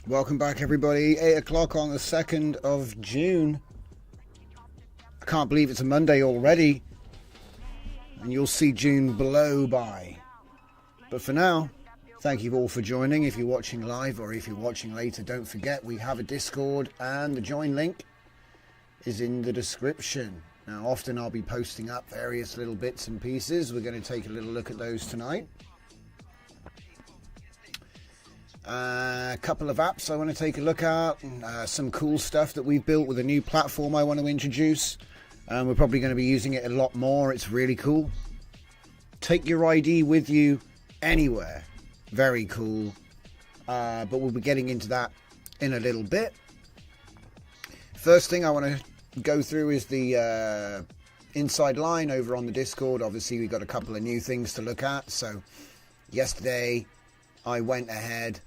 Welcome back, everybody. 8 o'clock on the 2nd of June. I can't believe it's a Monday already. And you'll see June blow by. But for now, thank you all for joining. If you're watching live or if you're watching later, don't forget we have a Discord and the join link is in the description. Now, often I'll be posting up various little bits and pieces. We're going to take a little look at those tonight. A couple of apps I want to take a look at, some cool stuff that we've built with a new platform I want to introduce. We're probably going to be using it a lot more. It's really cool. Take your ID with you anywhere. Very cool. But we'll be getting into that in a little bit. First thing I want to go through is the inside line over on the Discord. Obviously, we've got a couple of new things to look at. So yesterday I went ahead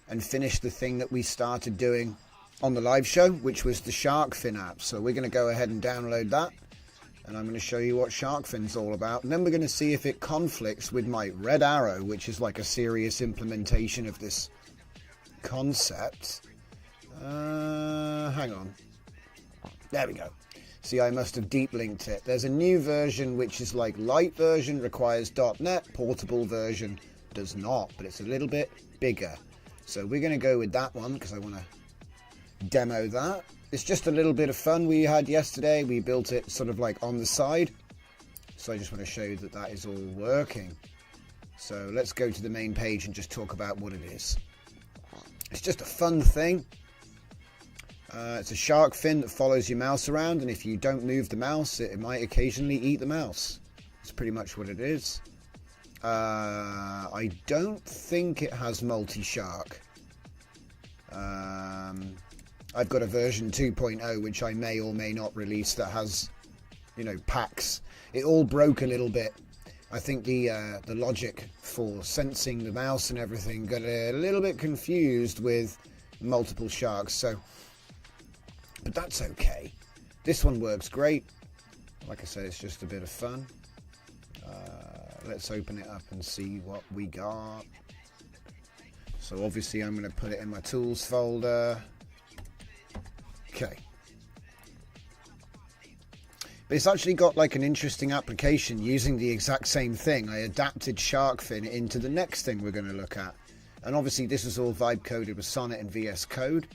and finished the thing that we started doing on the live show, which was the shark fin app. So we're going to go ahead and download that, and I'm going to show you what shark fin's all about, and then we're going to see if it conflicts with my red arrow, which is like a serious implementation of this concept. Hang on, there we go. See, I must have deep linked it. There's a new version which is like light version, requires .NET, portable version does not, but it's a little bit bigger. So we're going to go with that one because I want to demo that. It's just a little bit of fun we had yesterday. We built it sort of like on the side. So I just want to show you that that is all working. So let's go to the main page and just talk about what it is. It's just a fun thing. It's a shark fin that follows your mouse around, and if you don't move the mouse, it might occasionally eat the mouse. That's pretty much what it is. I don't think it has multi-shark. I've got a version 2.0 which I may or may not release that has, you know, packs. It all broke a little bit. I think the logic for sensing the mouse and everything got a little bit confused with multiple sharks. So, but that's okay. This one works great. Like I said, it's just a bit of fun. Let's open it up and see what we got. So obviously I'm going to put it in my tools folder. Okay. But it's actually got like an interesting application using the exact same thing. I adapted shark fin into the next thing we're going to look at. And obviously this is all vibe coded with Sonnet and VS Code.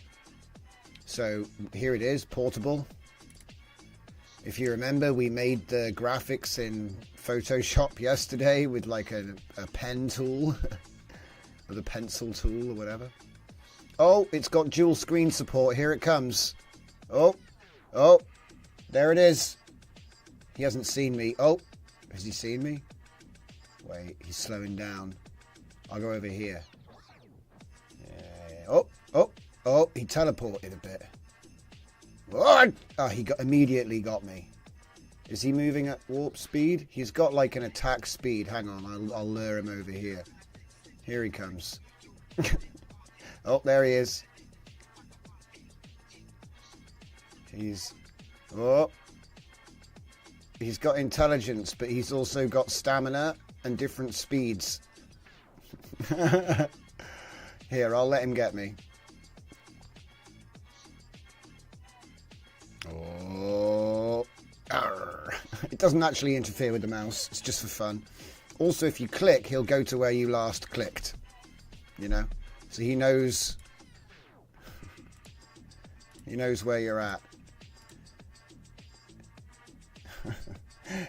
So here it is, portable. If you remember, we made the graphics in Photoshop yesterday with like a pen tool or the pencil tool or whatever. Oh, it's got dual screen support. Here it comes. Oh, there it is. He hasn't seen me. Oh, has he seen me? Wait, he's slowing down. I'll go over here. Yeah. Oh, he teleported a bit. What? Oh, he immediately got me. Is he moving at warp speed? He's got like an attack speed. Hang on, I'll lure him over here. Here he comes. Oh, there he is. He's... Oh. He's got intelligence, but he's also got stamina and different speeds. Here, I'll let him get me. Oh, arr. It doesn't actually interfere with the mouse. It's just for fun. Also, if you click, he'll go to where you last clicked. You know, so he knows. He knows where you're at.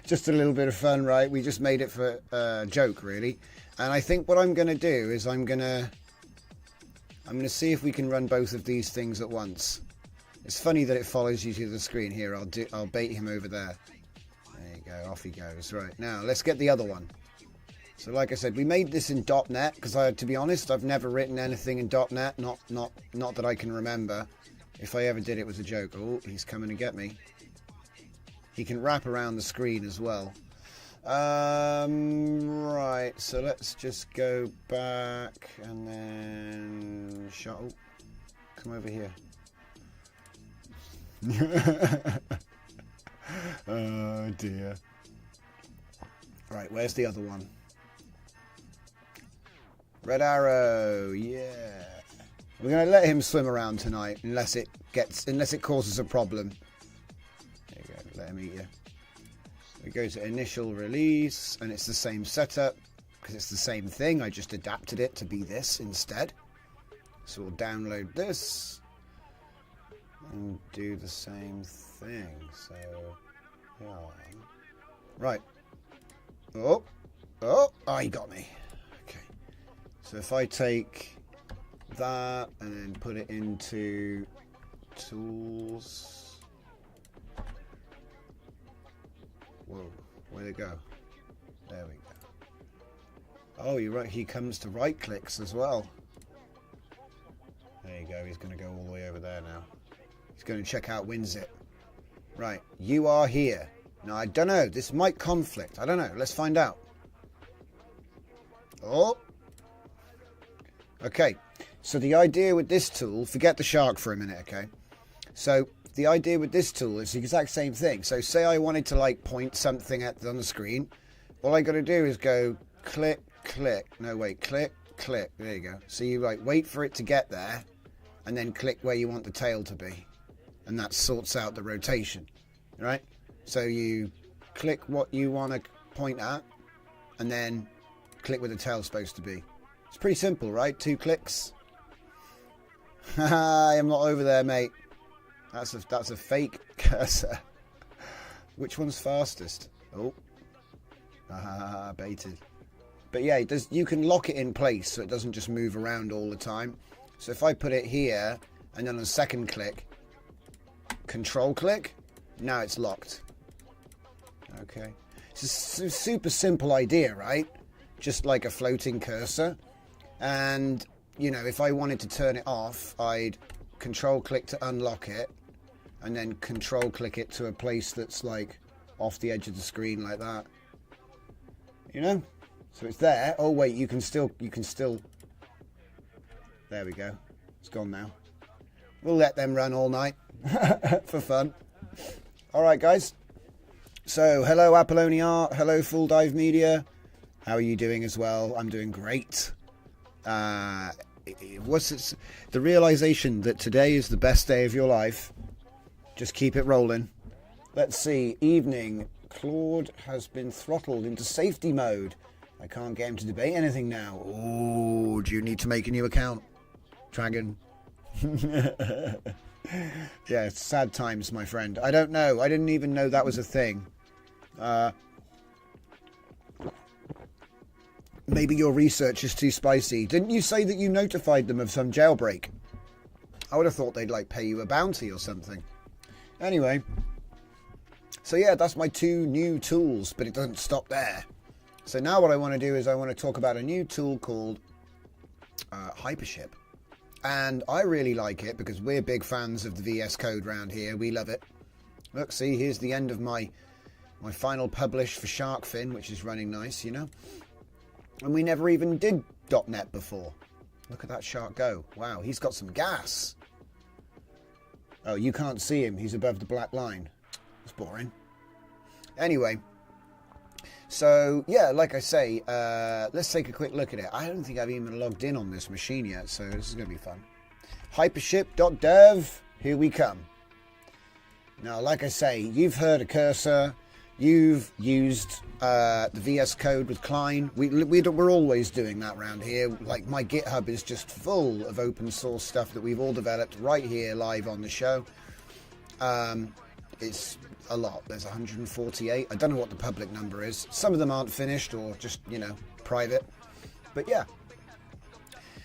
Just a little bit of fun, right? We just made it for a joke, really. And I think what I'm going to do is I'm going to see if we can run both of these things at once. It's funny that it follows you to the screen. Here, I'll bait him over there. There you go. Off he goes. Right, now let's get the other one. So like I said, we made this in .NET because to be honest, I've never written anything in .NET. Not that I can remember. If I ever did, it was a joke. Oh, he's coming to get me. He can wrap around the screen as well. Right, so let's just go back and then shuttle. Come over here. Oh dear. Right, where's the other one? Red arrow, yeah. We're going to let him swim around tonight unless it causes a problem. There you go, let him eat you. We go to initial release, and it's the same setup because it's the same thing. I just adapted it to be this instead. So we'll download this and do the same thing. So, yeah. Right. Oh, he got me. Okay. So if I take that and then put it into tools. Whoa, where'd it go? There we go. Oh, you're right, he comes to right clicks as well. There you go, he's going to go all the way over there now. He's going to check out WinZip. Right, you are here. Now, I don't know, this might conflict. I don't know, let's find out. Oh. Okay, so the idea with this tool, forget the shark for a minute, okay? So the idea with this tool is the exact same thing. So say I wanted to like point something on the screen. All I got to do is go click, click. No, wait, click, click. There you go. So you like wait for it to get there and then click where you want the tail to be. And that sorts out the rotation, right? So you click what you want to point at and then click where the tail's supposed to be. It's pretty simple, right? 2 clicks. Haha, I'm not over there, mate. That's a fake cursor. Which one's fastest? Oh. Ah, baited. But yeah, you can lock it in place so it doesn't just move around all the time. So if I put it here and then on the second click, control click, now it's locked. Okay. It's a super simple idea, right? Just like a floating cursor. And, you know, if I wanted to turn it off, I'd control click to unlock it and then control click it to a place that's like off the edge of the screen like that. You know? So it's there. Oh wait, you can still there we go. It's gone now. We'll let them run all night for fun. Alright guys. So hello Apollonia, hello Full Dive Media. How are you doing as well? I'm doing great. What's the realization that today is the best day of your life? Just keep it rolling. Let's see. Evening. Claude has been throttled into safety mode. I can't get him to debate anything now. Oh, do you need to make a new account, Dragon? Yeah, it's sad times, my friend. I don't know. I didn't even know that was a thing. Maybe your research is too spicy. Didn't you say that you notified them of some jailbreak? I would have thought they'd like pay you a bounty or something. Anyway, so yeah, that's my 2 new tools, but it doesn't stop there. So now what I want to do is I want to talk about a new tool called Hypership. And I really like it because we're big fans of the VS Code round here. We love it. Look, see, here's the end of my final publish for Sharkfin, which is running nice, you know. And we never even did .NET before. Look at that shark go. Wow, he's got some gas. Oh, you can't see him. He's above the black line. That's boring. Anyway, so yeah, like I say, let's take a quick look at it. I don't think I've even logged in on this machine yet, so this is going to be fun. Hypership.dev, here we come. Now, like I say, you've heard a cursor, you've used the VS Code with Klein. We're always doing that around here. Like, my GitHub is just full of open source stuff that we've all developed right here live on the show. It's a lot. There's 148. I don't know what the public number is. Some of them aren't finished or just, you know, private. But yeah.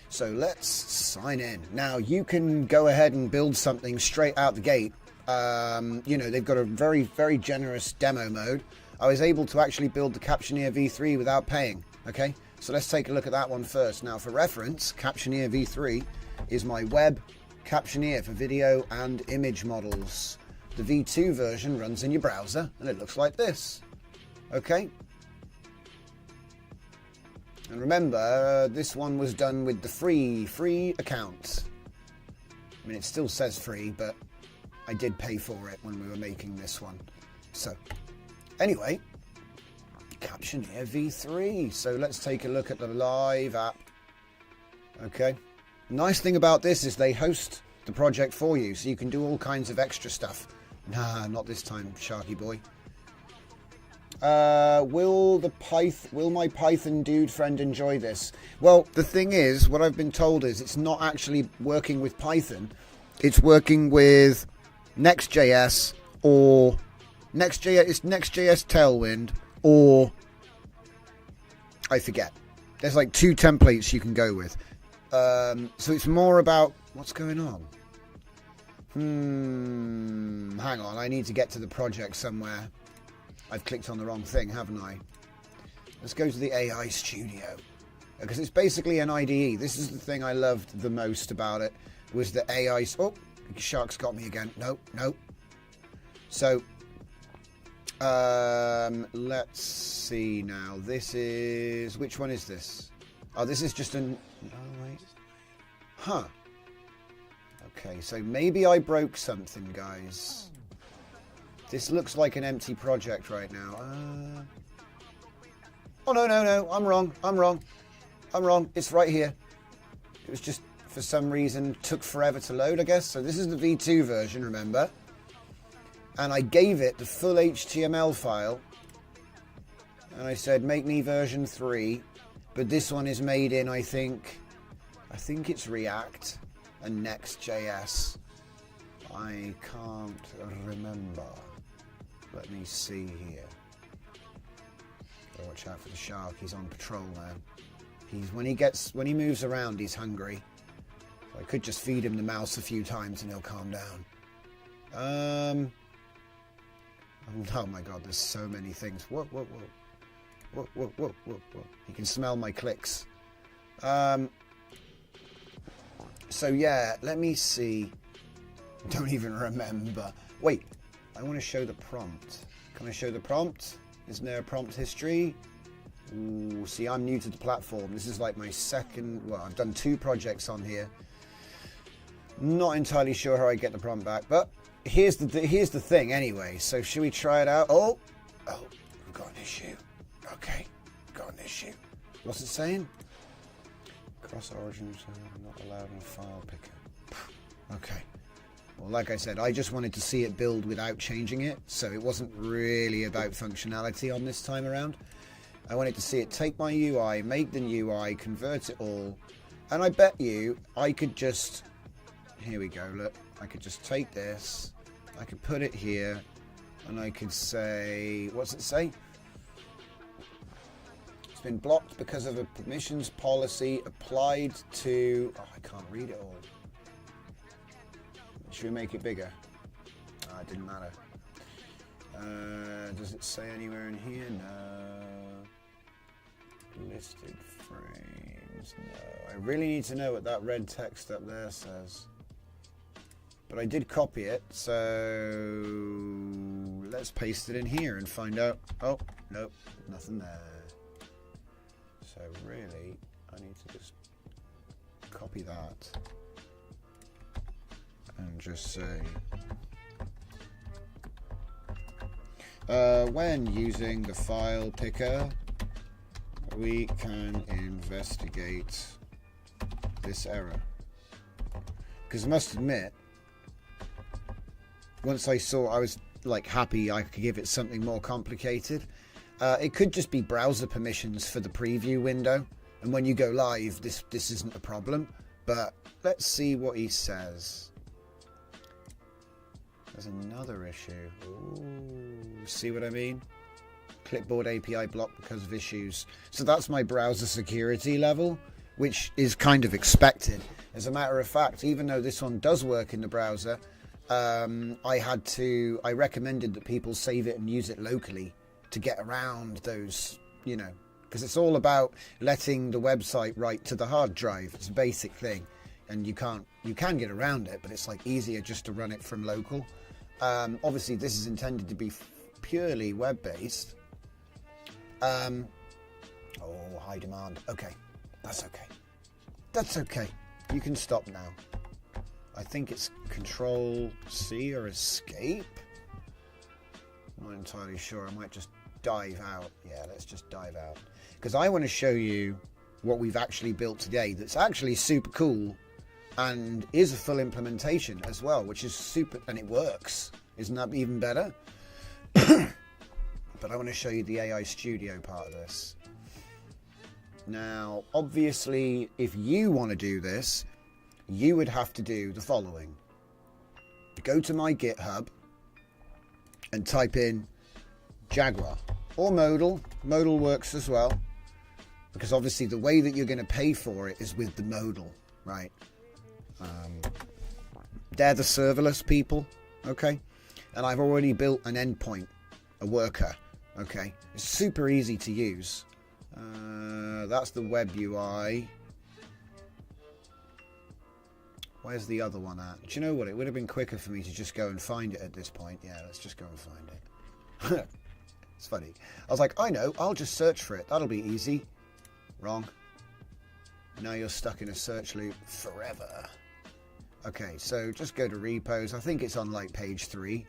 So let's sign in. Now, you can go ahead and build something straight out the gate. You know, they've got a very, very generous demo mode. I was able to actually build the Captioneer V3 without paying. Okay, so let's take a look at that one first. Now, for reference, Captioneer V3 is my web Captioneer for video and image models. The V2 version runs in your browser and it looks like this. Okay. And remember, this one was done with the free account. I mean, it still says free, but I did pay for it when we were making this one. So, anyway, Captioneer V3. So let's take a look at the live app. Okay. Nice thing about this is they host the project for you, so you can do all kinds of extra stuff. Nah, not this time, Sharky boy. Will my Python dude friend enjoy this? Well, the thing is, what I've been told is it's not actually working with Python. It's working with Next.js or Next.js. It's Next.js Tailwind or I forget. There's like 2 templates you can go with. So it's more about what's going on. Hang on, I need to get to the project somewhere. I've clicked on the wrong thing, haven't I? Let's go to the AI Studio. Because it's basically an IDE. This is the thing I loved the most about it, was the AI... Oh, shark's got me again. No. So, let's see now. This is... Which one is this? Oh, this is just an... Oh, wait. Huh. Okay, so maybe I broke something, guys. This looks like an empty project right now. Oh, no. I'm wrong. It's right here. It was just, for some reason, took forever to load, I guess. So this is the V2 version, remember? And I gave it the full HTML file. And I said, make me version 3. But this one is made in, I think it's React and Next.js. I can't remember. Let me see here. Gotta watch out for the shark. He's on patrol now. When he moves around, he's hungry. So I could just feed him the mouse a few times and he'll calm down. Oh my god, there's so many things. Whoa. He can smell my clicks. So yeah, let me see. Don't even remember. Wait, I want to show the prompt. Can I show the prompt? Isn't there a prompt history? Ooh, see, I'm new to the platform. This is like my second... Well, I've done 2 projects on here. Not entirely sure how I get the prompt back, but here's the thing anyway. So should we try it out? Oh, we've got an issue. Okay, got an issue. What's it saying? Cross origins are not allowed in file picker. Okay. Well, like I said, I just wanted to see it build without changing it, so it wasn't really about functionality on this time around. I wanted to see it take my UI, make the UI, convert it all, and I bet you I could just... Here we go, look. I could just take this, I could put it here, and I could say... What's it say? It's been blocked because of a permissions policy applied to... Oh, I can't read it all. Should we make it bigger? Oh, it didn't matter. Does it say anywhere in here? No. Listed frames. No. I really need to know what that red text up there says. But I did copy it, so let's paste it in here and find out. Oh, nope, nothing there. So really, I need to just copy that. And just say, When using the file picker, we can investigate this error. Because I must admit, once I saw, I was like happy I could give it something more complicated. It could just be browser permissions for the preview window, and when you go live, this isn't a problem. But let's see what he says. There's another issue. Ooh, see what I mean? Clipboard API blocked because of issues. So that's my browser security level, which is kind of expected. As a matter of fact, even though this one does work in the browser, I recommended that people save it and use it locally to get around those, you know, because it's all about letting the website write to the hard drive. It's a basic thing, and you can get around it, but it's like easier just to run it from local. Obviously this is intended to be purely web-based. Oh, high demand. Okay, that's okay. You can stop now. I think it's Control C or Escape. I'm not entirely sure. I might just dive out. Yeah, let's just dive out, because I want to show you what we've actually built today that's actually super cool and is a full implementation as well, which is super, and it works. Isn't that even better? But I want to show you the AI Studio part of this. Now, obviously, if you want to do this, you would have to do the following. Go to my GitHub and type in Jaguar or Modal. Modal works as well, because obviously the way that you're going to pay for it is with the Modal, right? They're the serverless people, okay? And I've already built an endpoint, a worker, okay? It's super easy to use. That's the web UI. Where's the other one at? Do you know what? It would have been quicker for me to just go and find it at this point. Yeah, let's just go and find it. It's funny. I was like, I know, I'll just search for it. That'll be easy. Wrong. Now you're stuck in a search loop forever. Okay, so just go to repos. I think it's on like page 3.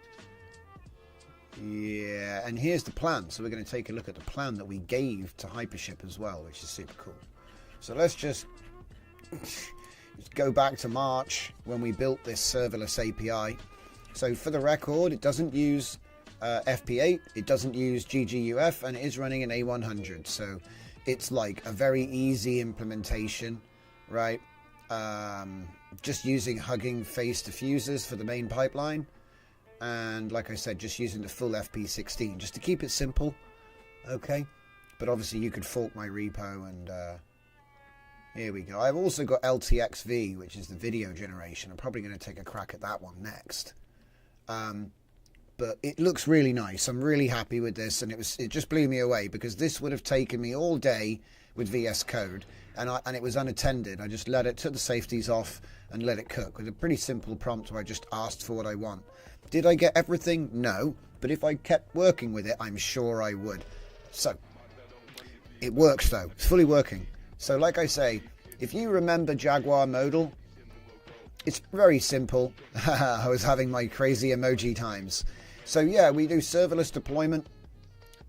Yeah, and here's the plan. So we're going to take a look at the plan that we gave to Hypership as well, which is super cool. So let's just go back to March when we built this serverless API. So for the record, it doesn't use FP8, it doesn't use GGUF, and it is running an A100. So it's like a very easy implementation, right? Just using Hugging Face diffusers for the main pipeline. And like I said, just using the full FP16 just to keep it simple. Okay. But obviously you could fork my repo, and here we go. I've also got LTXV, which is the video generation. I'm probably going to take a crack at that one next. But it looks really nice. I'm really happy with this, and it just blew me away, because this would have taken me all day with VS Code, and it was unattended. I just took the safeties off and let it cook with a pretty simple prompt where I just asked for what I want. Did I get everything? No, but if I kept working with it, I'm sure I would. So it works though. It's fully working. So like I say, if you remember Jaguar Modal, it's very simple. I was having my crazy emoji times. So yeah, we do serverless deployment.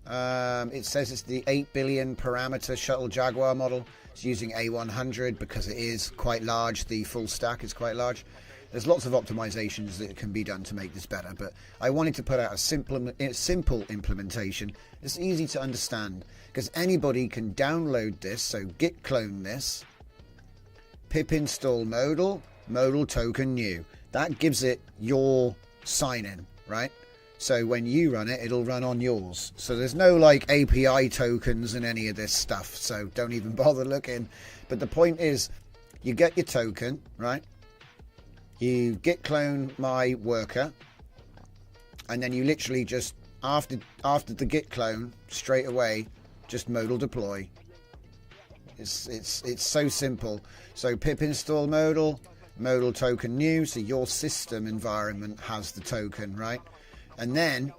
It says it's the 8 billion parameter shuttle Jaguar model. It's using A100 because it is quite large. The full stack is quite large. There's lots of optimizations that can be done to make this better, but I wanted to put out a simple implementation. It's easy to understand because anybody can download this. So git clone this, pip install modal, modal token new. That gives it your sign in, right? So when you run it, it'll run on yours. So there's no like API tokens and any of this stuff. So don't even bother looking. But the point is, you get your token, right? You git clone my worker, and then you literally just after the git clone straight away just modal deploy. It's so simple. So pip install modal token new. So your system environment has the token, right? And then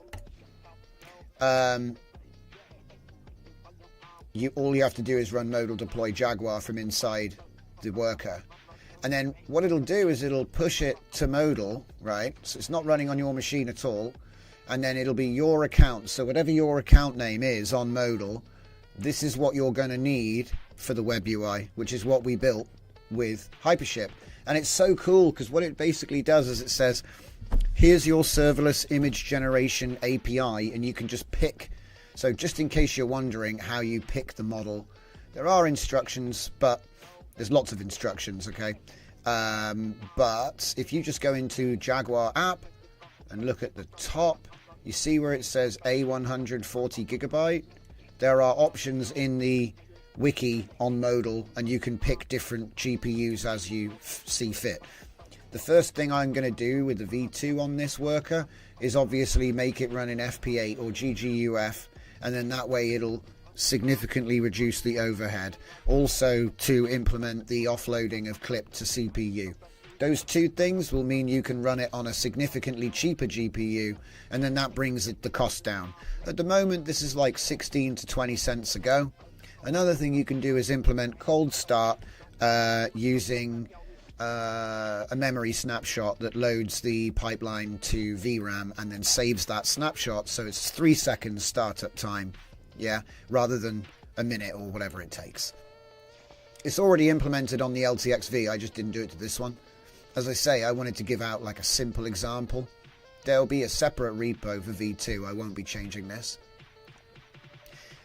all you have to do is run modal deploy Jaguar from inside the worker. And then what it'll do is it'll push it to modal, right? So it's not running on your machine at all. and then it'll be your account. So whatever your account name is on Modal, this is what you're going to need for the web UI, which is what we built with Hypership. And it's so cool because what it basically does is it says, here's your serverless image generation API, and you can just pick. So just in case you're wondering how you pick the model, there are instructions, but there's lots of instructions, okay? But if you just go into Jaguar app and look at the top, you see where it says A140 gigabyte. There are options in the wiki on Modal, and you can pick different GPUs as you see fit. The first thing I'm going to do with the V2 on this worker is obviously make it run in FP8 or GGUF, and then that way it'll significantly reduce the overhead. Also to implement the offloading of clip to CPU. Those two things will mean you can run it on a significantly cheaper GPU, and then that brings the cost down. At the moment this is like 16 to 20 cents a go. Another thing you can do is implement cold start using a memory snapshot that loads the pipeline to VRAM and then saves that snapshot, so it's 3 seconds startup time, yeah, rather than a minute or whatever it takes. It's already implemented on the LTX-V, I just didn't do it to this one. As I say, I wanted to give out like a simple example. There'll be a separate repo for V2, I won't be changing this.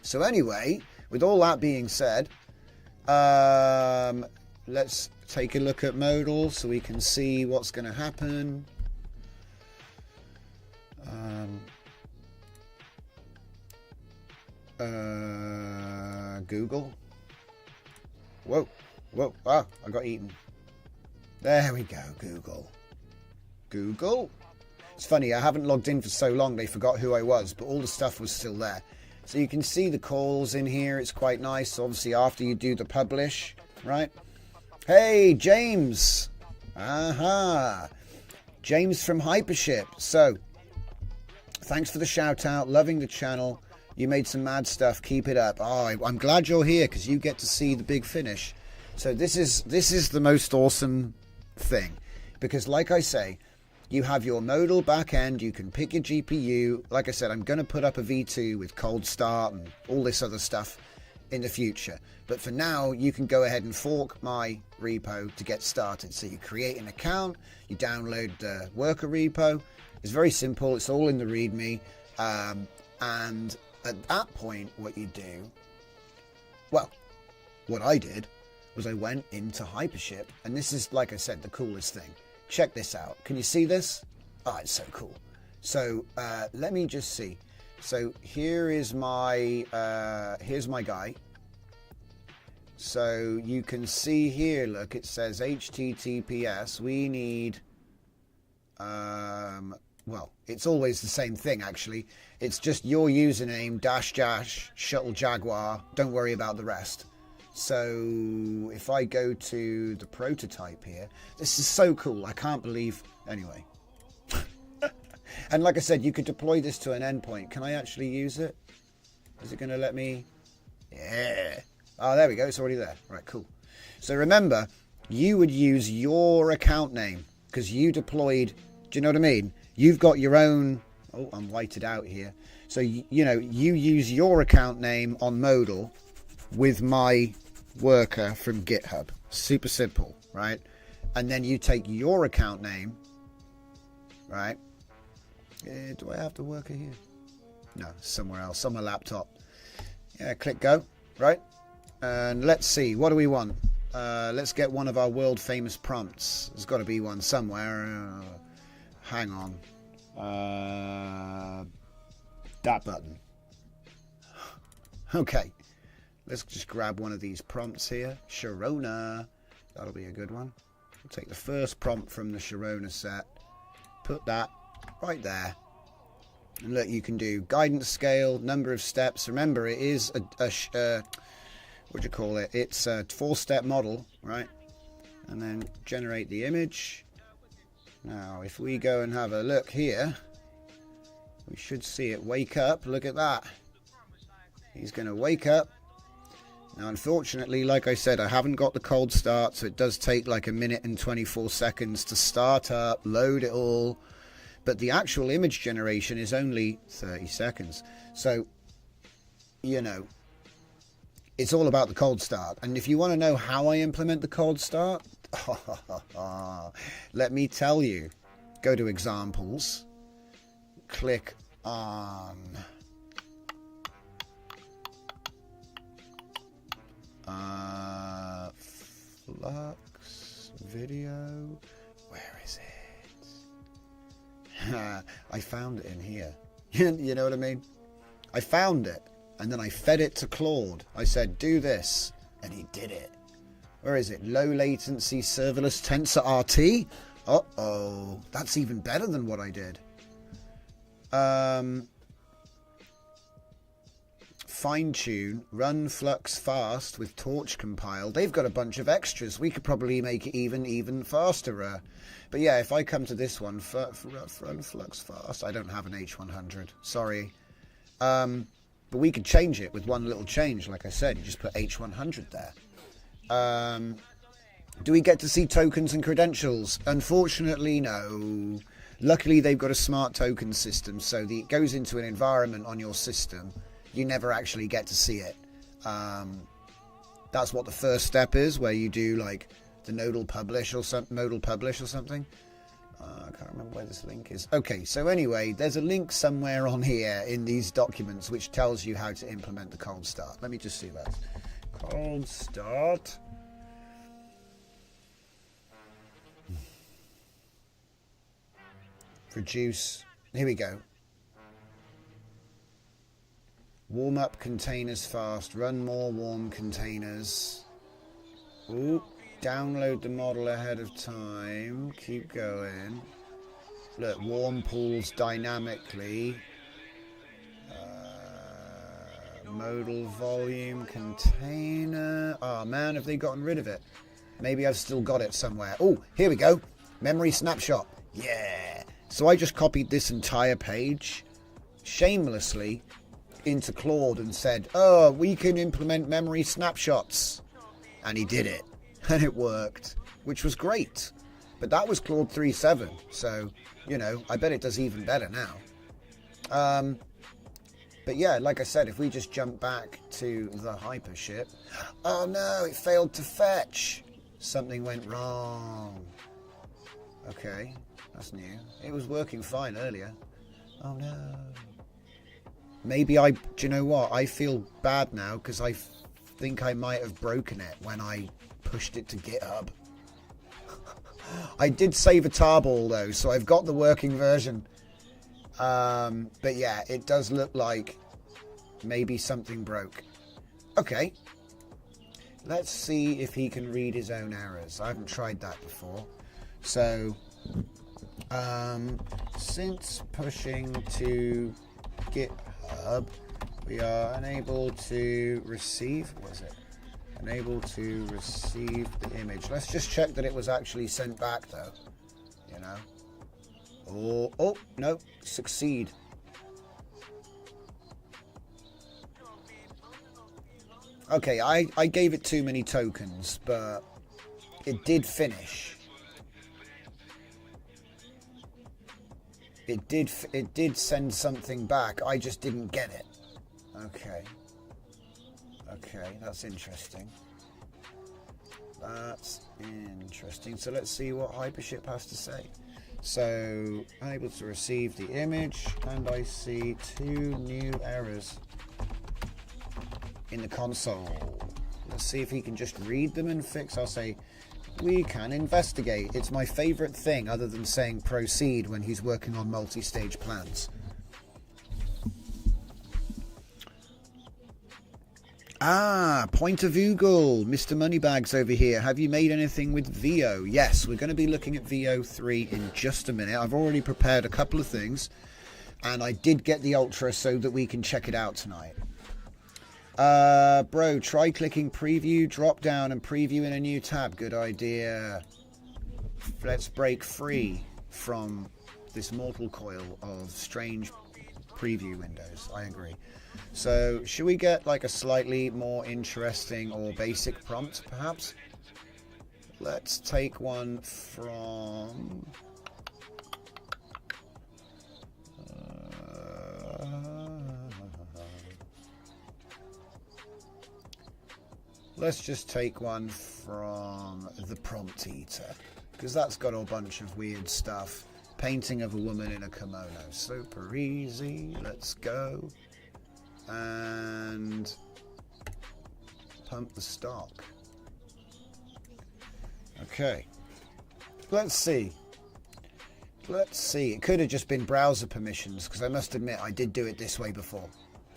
So anyway, with all that being said, let's take a look at Modal so we can see what's going to happen. Google. Whoa, ah, I got eaten. There we go, Google. It's funny, I haven't logged in for so long they forgot who I was, but all the stuff was still there. So you can see the calls in here, it's quite nice. Obviously after you do the publish, right? Hey, James. Aha. James from Hypership. So, thanks for the shout out. Loving the channel. You made some mad stuff. Keep it up. Oh, I'm glad you're here because you get to see the big finish. So this is the most awesome thing. Because like I say, you have your Modal backend. You can pick your GPU. Like I said, I'm going to put up a V2 with cold start and all this other stuff in the future. But for now, you can go ahead and fork my repo to get started. So you create an account, you download the worker repo. It's very simple. It's all in the README. And at that point, what you do, well, what I did was I went into Hypership. And this is, like I said, the coolest thing. Check this out. Can you see this? Oh, it's so cool. So let me just see. So here is my here's my guy. So you can see here, look, it says HTTPS. We need well, it's always the same thing actually. It's just your username -- shuttle jaguar. Don't worry about the rest. So if I go to the prototype here, this is so cool. I can't believe, anyway. And like I said, you could deploy this to an endpoint. Can I actually use it? Is it going to let me? Yeah. Oh, there we go. It's already there. Right, cool. So remember, you would use your account name because you deployed. Do you know what I mean? You've got your own. Oh, I'm whited out here. So, you know, you use your account name on Modal with my worker from GitHub. Super simple, right? And then you take your account name, right? Do I have the worker here? No, somewhere else, on my laptop. Yeah, click go, right? And let's see, what do we want? Let's get one of our world famous prompts. There's got to be one somewhere. Hang on. That button. Okay. Let's just grab one of these prompts here. Sharona. That'll be a good one. We'll take the first prompt from the Sharona set. Put that right there. And look, you can do guidance scale, number of steps. Remember, it is what do you call it? It's a 4-step model, right? And then generate the image. Now, if we go and have a look here, we should see it wake up. Look at that. He's going to wake up. Now, unfortunately, like I said, I haven't got the cold start, so it does take like 1 minute and 24 seconds to start up, load it all. but the actual image generation is only 30 seconds. So, you know, it's all about the cold start. And if you want to know how I implement the cold start, let me tell you. Go to examples, click on Flux video. Where is it? I found it in here. You know what I mean? I found it and then I fed it to Claude. I said, do this, and he did it. Where is it? Low latency serverless tensor RT. Uh-oh, that's even better than what I did. Fine tune, run flux fast with torch compile. They've got a bunch of extras. We could probably make it even faster. But yeah, if I come to this one, run flux fast. I don't have an H100. Sorry. But we could change it with one little change. Like I said, you just put H100 there. Do we get to see tokens and credentials? Unfortunately, no. Luckily, they've got a smart token system, so it goes into an environment on your system. You never actually get to see it. That's what the first step is, where you do like the modal publish or something. I can't remember where this link is. Okay, so anyway, there's a link somewhere on here in these documents which tells you how to implement the cold start. Let me just see that. Cold start. Produce. Here we go. Warm up containers fast. Run more warm containers. Ooh. Download the model ahead of time. Keep going. Look, warm pools dynamically. Modal volume container. Oh man, have they gotten rid of it? Maybe I've still got it somewhere. Oh, here we go. Memory snapshot. Yeah. So I just copied this entire page shamelessly into Claude and said, oh, we can implement memory snapshots. And he did it. And it worked, which was great. But that was Claude 3.7. So, you know, I bet it does even better now. But yeah, like I said, if we just jump back to the Hypership. Oh no, it failed to fetch. Something went wrong. Okay, that's new. It was working fine earlier. Oh no. Maybe do you know what? I feel bad now because I think I might have broken it when I pushed it to GitHub. I did save a tarball though, so I've got the working version. But yeah, it does look like maybe something broke. Okay. Let's see if he can read his own errors. I haven't tried that before. So, since pushing to GitHub, we are unable to receive, what is it? Unable to receive the image. Let's just check that it was actually sent back though, you know. Oh, no, succeed. Okay, I gave it too many tokens, but it did finish. It did send something back. I just didn't get it. Okay. Okay, that's interesting. That's interesting. So let's see what Hypership has to say. So, unable to receive the image, and I see 2 new errors in the console. Let's see if he can just read them and fix. I'll say, we can investigate. It's my favorite thing other than saying proceed when he's working on multi-stage plans. Point of Google. Mr. Moneybags over here. Have you made anything with VEO? Yes, we're going to be looking at VEO 3 in just a minute. I've already prepared a couple of things, and I did get the Ultra so that we can check it out tonight. Bro, try clicking preview, drop down, and preview in a new tab. Good idea. Let's break free from this mortal coil of strange preview windows. I agree. So, should we get like a slightly more interesting or basic prompt, perhaps? Let's take one from Let's just take one from the prompt eater, because that's got a bunch of weird stuff. Painting of a woman in a kimono. Super easy. Let's go. And pump the stock. Okay. Let's see. It could have just been browser permissions, because I must admit I did do it this way before.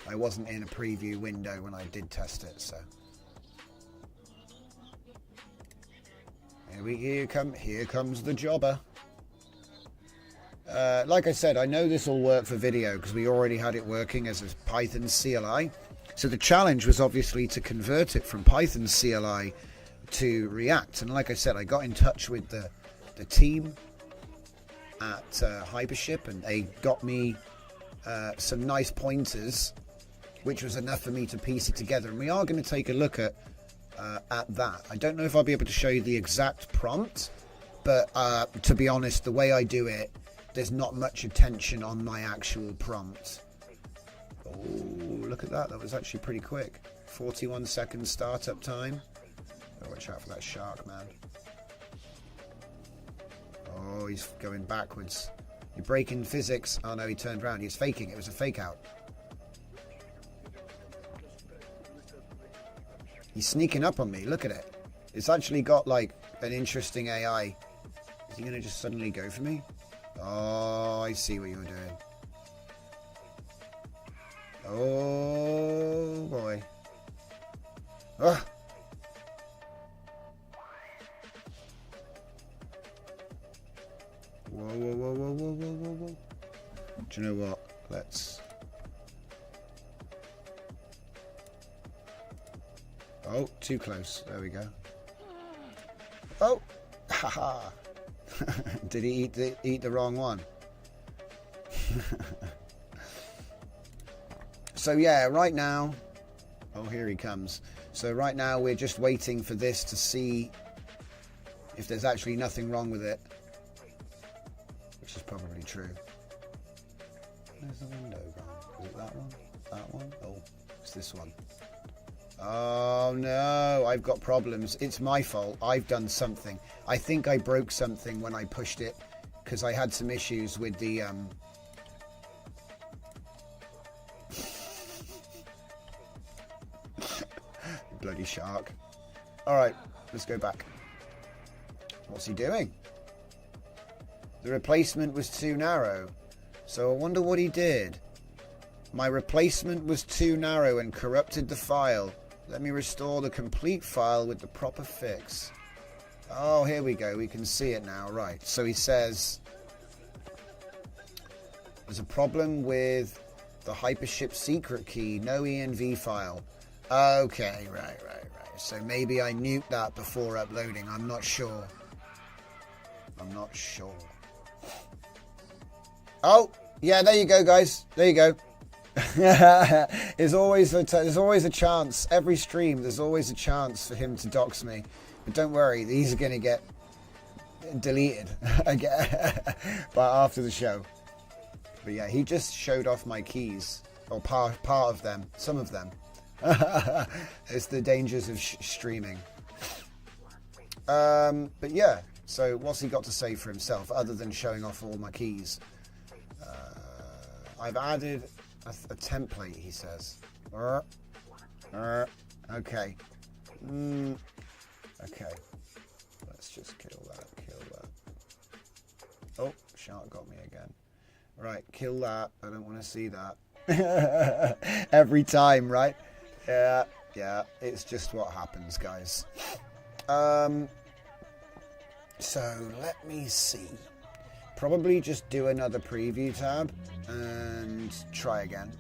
I wasn't in a preview window when I did test it, so. Here comes the jobber. Like I said, I know this will work for video because we already had it working as a Python CLI. So the challenge was obviously to convert it from Python CLI to React. And like I said, I got in touch with the team at Hypership, and they got me some nice pointers, which was enough for me to piece it together. And we are going to take a look at that. I don't know if I'll be able to show you the exact prompt, but to be honest, the way I do it, there's not much attention on my actual prompt. Oh, look at that. That was actually pretty quick. 41 seconds startup time. Oh, watch out for that shark, man. Oh, he's going backwards. You're breaking physics. Oh, no, he turned around. He's faking. It was a fake out. He's sneaking up on me. Look at it. It's actually got, like, an interesting AI. Is he going to just suddenly go for me? Oh, I see what you were doing. Oh, boy. Ugh. Whoa. Do you know what? Let's... Oh, too close. There we go. Oh! Haha! Did he eat the wrong one? So yeah, right now... Oh, here he comes. So right now we're just waiting for this to see if there's actually nothing wrong with it. Which is probably true. Where's the window gone? Is it that one? That one? Oh, it's this one. Oh no, I've got problems. It's my fault. I've done something. I think I broke something when I pushed it, because I had some issues with the bloody shark. Alright, let's go back. What's he doing? The replacement was too narrow. So I wonder what he did. My replacement was too narrow and corrupted the file. Let me restore the complete file with the proper fix. Oh, here we go. We can see it now. Right. So he says there's a problem with the Hypership secret key. No env file. Okay. Right. So maybe I nuked that before uploading. I'm not sure. Oh, yeah. There you go, guys. There you go. There's always a chance. Every stream, there's always a chance for him to dox me. But don't worry, these are going to get deleted but after the show. But yeah, he just showed off my keys, or part of them, some of them. It's the dangers of streaming. But yeah, so what's he got to say for himself other than showing off all my keys? I've added a template, he says. Okay. Okay. Let's just kill that. Oh, shark got me again. Right, kill that. I don't want to see that. Every time, right? Yeah. It's just what happens, guys. So, let me see. Probably just do another preview tab and try again.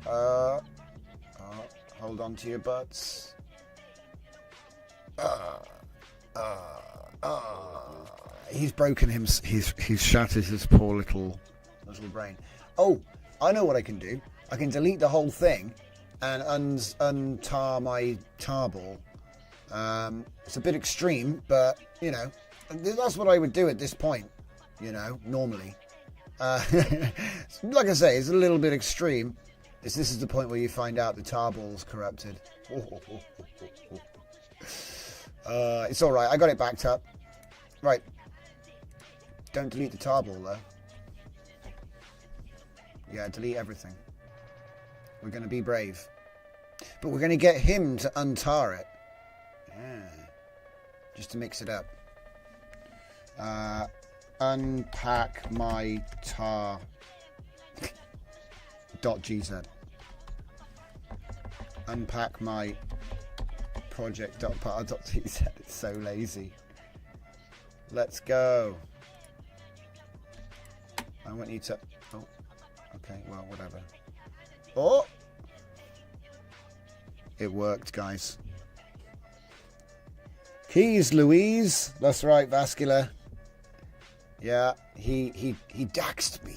Hold on to your butts. He's broken him. He's shattered his poor little brain. Oh, I know what I can do. I can delete the whole thing and untar my tarball. It's a bit extreme, but you know, that's what I would do at this point. You know, normally. Like I say, it's a little bit extreme. This is the point where you find out the tarball's corrupted. It's all right. I got it backed up. Right. Don't delete the tarball, though. Yeah, delete everything. We're going to be brave. But we're going to get him to untar it. Yeah. Just to mix it up. Unpack my tar. .gz. Unpack my project.par.gz. It's so lazy. Let's go. I want you to... Oh, okay, well, whatever. Oh! It worked, guys. Keys, Louise. That's right, Vascular. Yeah, he daxed me.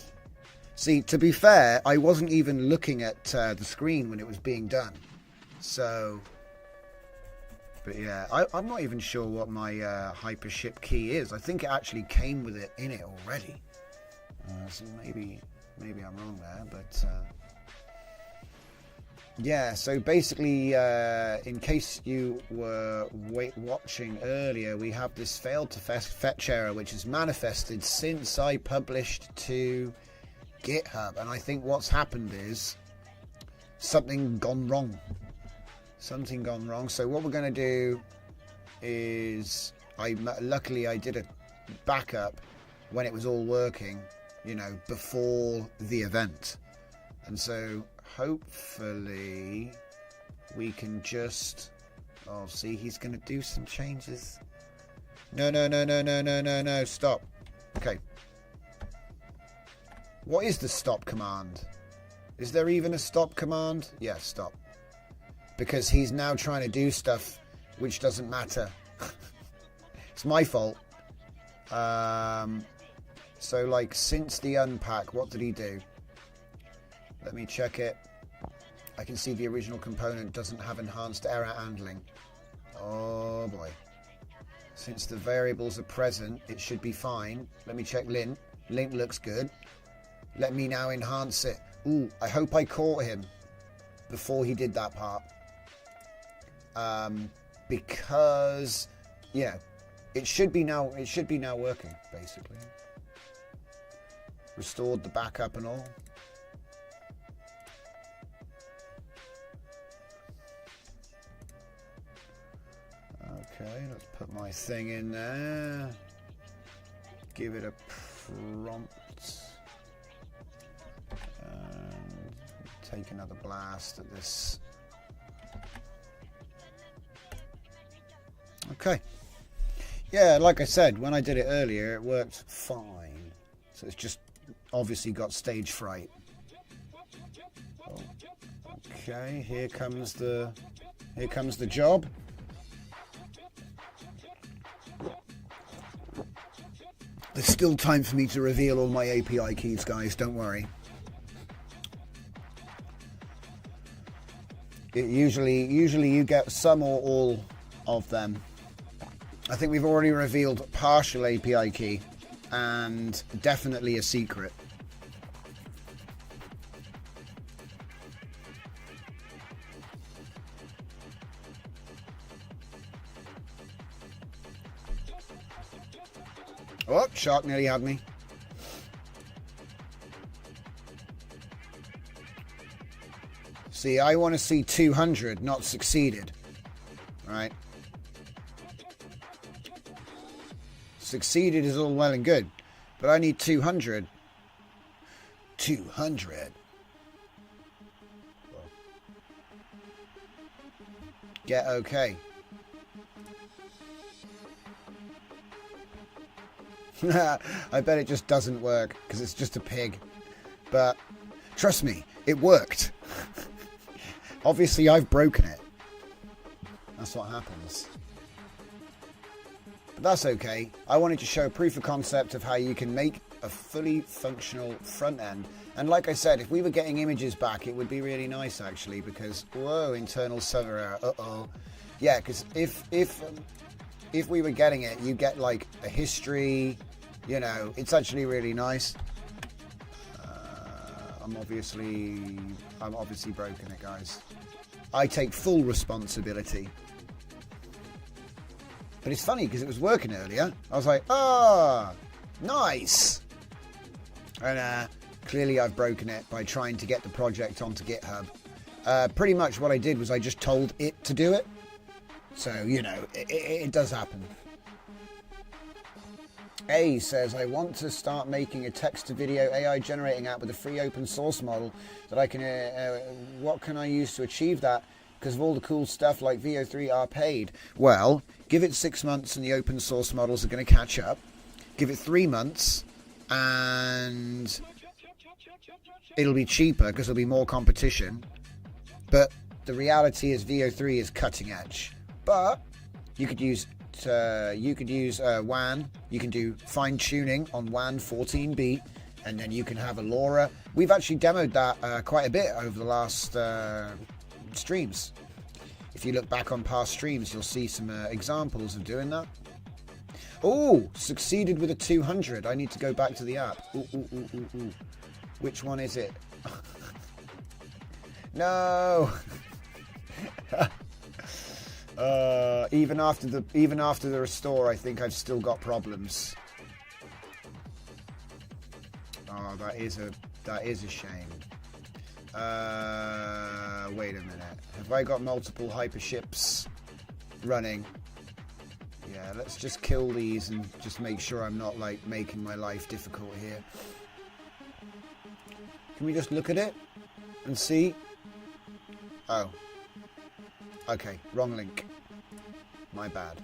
See, to be fair, I wasn't even looking at the screen when it was being done. So... But yeah, I'm not even sure what my Hypership key is. I think it actually came with it in it already. So maybe I'm wrong there, but yeah. So basically, in case you were watching earlier, we have this failed to fetch error, which is manifested since I published to GitHub, and I think what's happened is something gone wrong. Something gone wrong. So what we're going to do is, luckily I did a backup when it was all working, you know, before the event, and so hopefully we can just... Oh, see, he's going to do some changes. No, stop. Okay. What is the stop command? Is there even a stop command? Yeah, stop. Because he's now trying to do stuff which doesn't matter. It's my fault. So, like, since the unpack, what did he do? Let me check it. I can see the original component doesn't have enhanced error handling. Oh, boy. Since the variables are present, it should be fine. Let me check lint. Lint looks good. Let me now enhance it. Ooh, I hope I caught him before he did that part. Because, yeah, it should be now working, basically. Restored the backup and all. Okay, let's put my thing in there. Give it a prompt. And take another blast at this. Okay. Yeah, like I said, when I did it earlier, it worked fine. So it's just obviously got stage fright. Oh, okay, here comes the job. There's still time for me to reveal all my API keys, guys, don't worry. Usually you get some or all of them. I think we've already revealed partial API key and definitely a secret. Oh, shark nearly had me. See, I want to see 200, not succeeded. Right? Succeeded is all well and good, but I need 200. 200. Get okay. I bet it just doesn't work because it's just a pig. But trust me, it worked. Obviously, I've broken it. That's what happens. But that's okay. I wanted to show proof of concept of how you can make a fully functional front end. And like I said, if we were getting images back, it would be really nice actually, because whoa, internal server error. Uh-oh. Yeah, because if we were getting it, you get like a history, you know, it's actually really nice. I'm obviously broken it, guys. I take full responsibility. But it's funny because it was working earlier. I was like, ah, nice. And clearly I've broken it by trying to get the project onto GitHub. Pretty much what I did was I just told it to do it. So, you know, it does happen. A says, I want to start making a text-to-video AI generating app with a free open source model that I can... what can I use to achieve that? Because of all the cool stuff like VEO3 are paid. Well, give it 6 months and the open source models are going to catch up. Give it 3 months and it'll be cheaper because there'll be more competition. But the reality is VEO3 is cutting edge. But you could use WAN. You can do fine tuning on WAN 14B, and then you can have a LoRa. We've actually demoed that quite a bit over the last streams. If you look back on past streams, you'll see some examples of doing that. Oh, succeeded with a 200. I need to go back to the app. Ooh. Which one is it? No. Even after the restore, I think I've still got problems. Oh, that is a shame. Wait a minute. Have I got multiple hyperships running? Yeah, let's just kill these and just make sure I'm not like making my life difficult here. Can we just look at it and see? Oh. Okay, wrong link. My bad.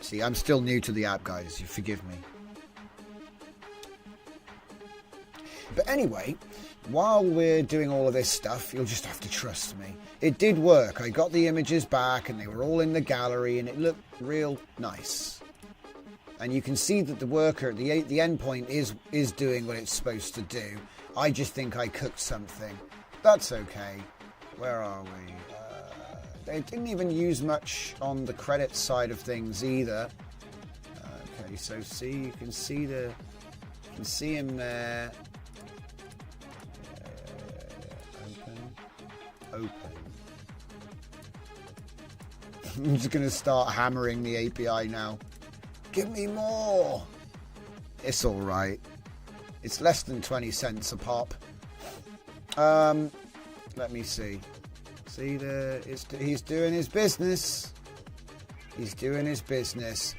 See, I'm still new to the app, guys. You forgive me. But anyway, while we're doing all of this stuff, you'll just have to trust me. It did work. I got the images back and they were all in the gallery and it looked real nice. And you can see that the worker, the endpoint is doing what it's supposed to do. I just think I cooked something. That's okay. Where are we? They didn't even use much on the credit side of things either. Okay, so see, you can see him there. Open. I'm just going to start hammering the API now. Give me more. It's all right. It's less than 20 cents a pop. Let me see. See he's doing his business. He's doing his business.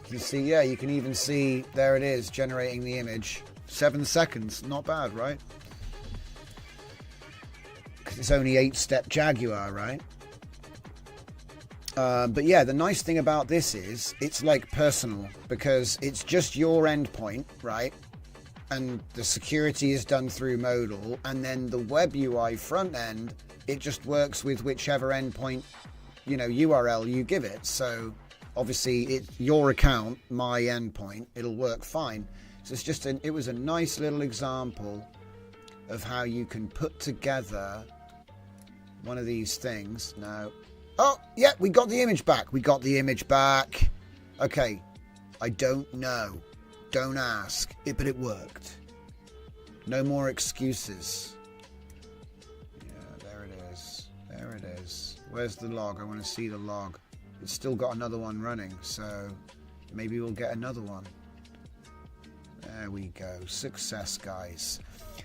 You see, yeah, you can even see there it is generating the image. 7 seconds, not bad, right? Because it's only 8-step Jaguar, right? But yeah, the nice thing about this is it's like personal because it's just your endpoint, right? And the security is done through Modal, and then the web UI front end, it just works with whichever endpoint, you know, URL you give it. So obviously it's your account, my endpoint, it'll work fine. So it's just it was a nice little example of how you can put together one of these things. Now, oh yeah, we got the image back. Okay, I don't know. Don't ask. But it worked. No more excuses. Yeah, there it is. Where's the log? I want to see the log. It's still got another one running, so maybe we'll get another one. There we go. Success, guys.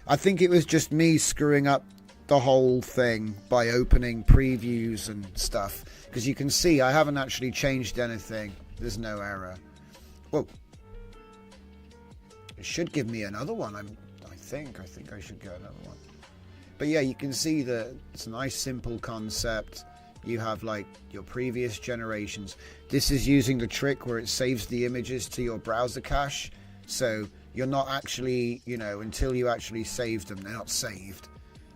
I think it was just me screwing up the whole thing by opening previews and stuff. Because you can see I haven't actually changed anything. There's no error. Whoa. It should give me another one. I think I should get another one. But yeah, you can see that it's a nice simple concept. You have like your previous generations. This is using the trick where it saves the images to your browser cache. So you're not actually, you know, until you actually save them, they're not saved.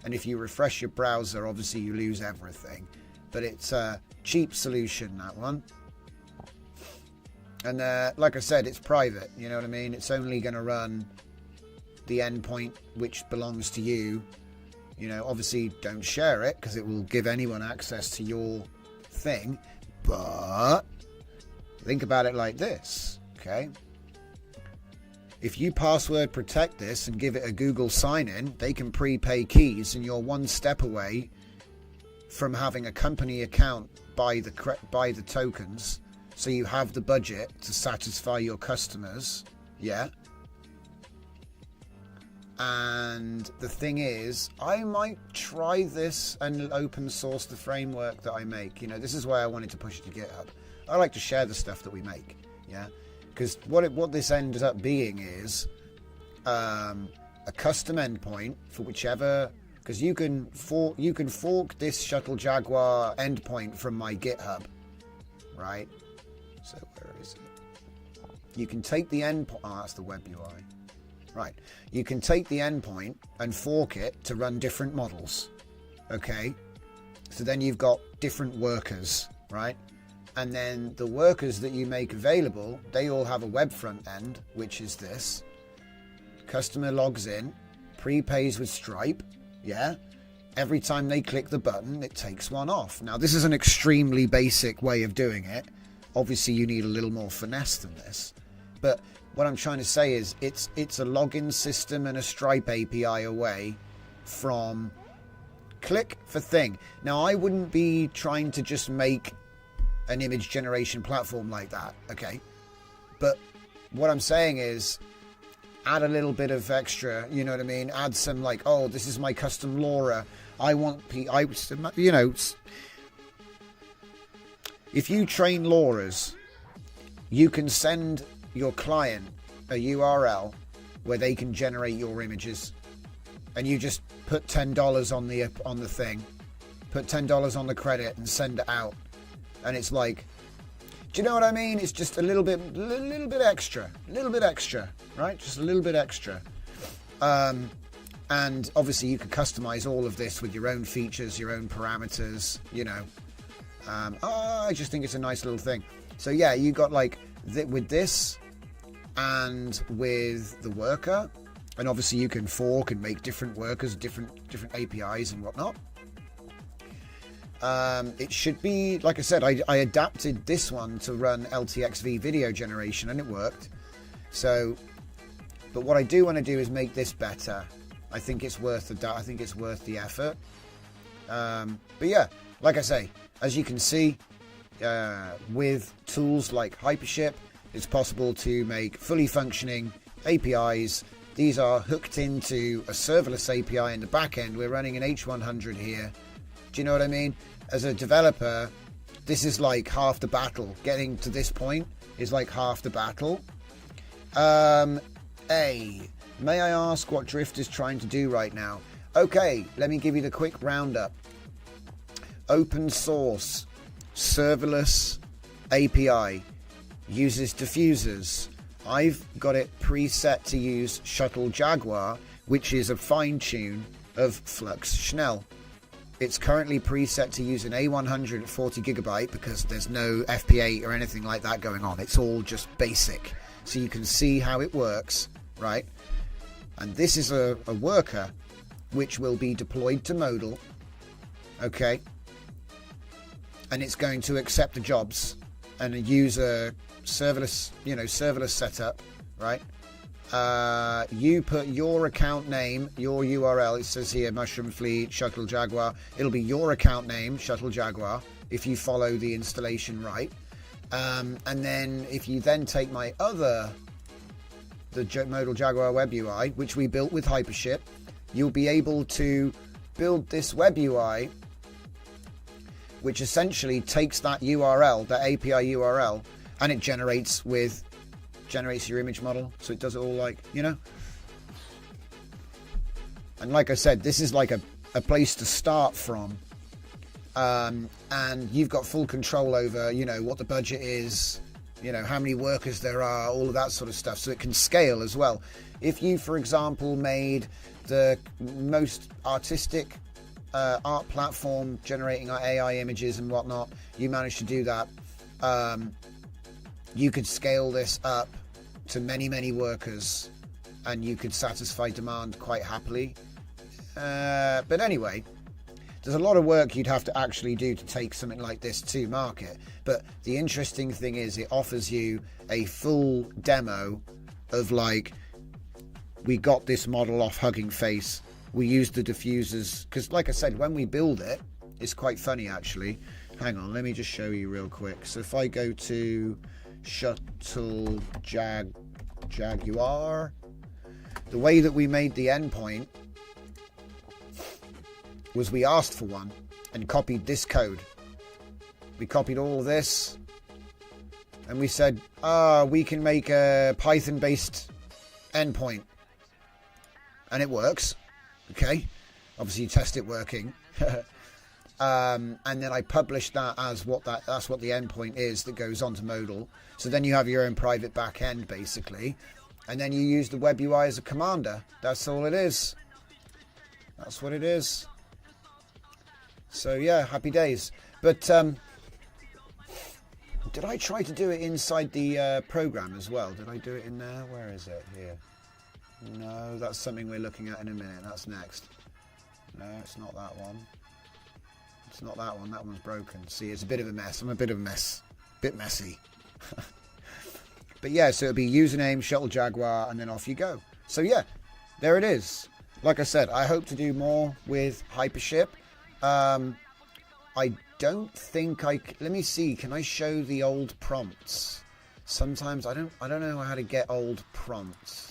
And if you refresh your browser, obviously you lose everything. But it's a cheap solution, that one. And like I said, it's private, you know what I mean? It's only going to run the endpoint which belongs to you. You know, obviously don't share it because it will give anyone access to your thing. But think about it like this, okay? if you password protect this and give it a Google sign-in, they can prepay keys, and you're one step away from having a company account buy the tokens, so you have the budget to satisfy your customers. Yeah. And the thing is, I might try this and open source the framework that I make. You know, this is why I wanted to push it to GitHub. I like to share the stuff that we make. Yeah. Because what this ends up being is a custom endpoint for whichever. Because you can fork this Shuttle Jaguar endpoint from my GitHub, right? So where is it? You can take the endpoint. Oh, that's the web UI. Right. You can take the endpoint and fork it to run different models. Okay. So then you've got different workers, right? And then the workers that you make available, they all have a web front end, which is this. Customer logs in, prepays with Stripe. Yeah. Every time they click the button, it takes one off. Now, this is an extremely basic way of doing it. Obviously, you need a little more finesse than this. But what I'm trying to say is it's a login system and a Stripe API away from click for thing. Now, I wouldn't be trying to just make an image generation platform like that, okay? But what I'm saying is add a little bit of extra, you know what I mean? Add some like, oh, this is my custom LoRa. You know, if you train LoRas, you can send your client a URL where they can generate your images, and you just put $10 on the thing, put $10 on the credit and send it out, and it's like, do you know what I mean? It's just a little bit extra, right? Just a little bit extra. And obviously you can customize all of this with your own features, your own parameters, you know. I just think it's a nice little thing. So yeah, you got like with this and with the worker, and obviously you can fork and make different workers, different APIs and whatnot. It should be, like I said, I adapted this one to run LTXV video generation, and it worked. So, but what I do want to do is make this better. I think it's worth the effort. But yeah, like I say, as you can see, with tools like Hypership, it's possible to make fully functioning APIs. These are hooked into a serverless API in the back end. We're running an H100 here. Do you know what I mean? As a developer, this is like half the battle. Getting to this point is like half the battle. May I ask what Drift is trying to do right now? Okay, let me give you the quick roundup. Open source, serverless API, uses diffusers. I've got it preset to use Shuttle Jaguar, which is a fine tune of Flux Schnell. It's currently preset to use an A100 at 40 gigabyte because there's no FP8 or anything like that going on. It's all just basic. So you can see how it works, right? And this is a worker which will be deployed to modal, okay? And it's going to accept the jobs and use a serverless setup, right? You put your account name, your URL. It says here Mushroom Fleet, Shuttle Jaguar. It'll be your account name, Shuttle Jaguar, if you follow the installation right. And then if you then take my the Modal Jaguar web UI, which we built with Hypership, you'll be able to build this web UI, which essentially takes that URL, that API URL, and it generates your image model. So it does it all like, you know. And like I said, this is like a place to start from. And you've got full control over, you know, what the budget is, you know, how many workers there are, all of that sort of stuff. So it can scale as well. If you, for example, made the most artistic art platform generating our AI images and whatnot, you managed to do that, you could scale this up to many workers and you could satisfy demand quite happily. But anyway, there's a lot of work you'd have to actually do to take something like this to market. But the interesting thing is it offers you a full demo of like we got this model off Hugging Face. We used the diffusers because, like I said, when we build it, it's quite funny actually. Hang on, let me just show you real quick. So if I go to Shuttle Jaguar, the way that we made the endpoint was we asked for one and copied this code. We copied all of this and we said, we can make a Python-based endpoint. And it works. Okay. Obviously you test it working. And then I published that as that's what the endpoint is that goes onto Modal. So then you have your own private back end basically. And then you use the web UI as a commander. That's all it is. That's what it is. So yeah, happy days. But did I try to do it inside the program as well? Did I do it in there? Where is it? Here. No, that's something we're looking at in a minute. That's next. No, it's not that one. It's not that one. That one's broken. See, it's a bit of a mess. I'm a bit of a mess. Bit messy. But yeah, so it'll be username, Shuttle Jaguar, and then off you go. So yeah, there it is. Like I said, I hope to do more with Hypership. I don't think let me see, can I show the old prompts? Sometimes I don't know how to get old prompts.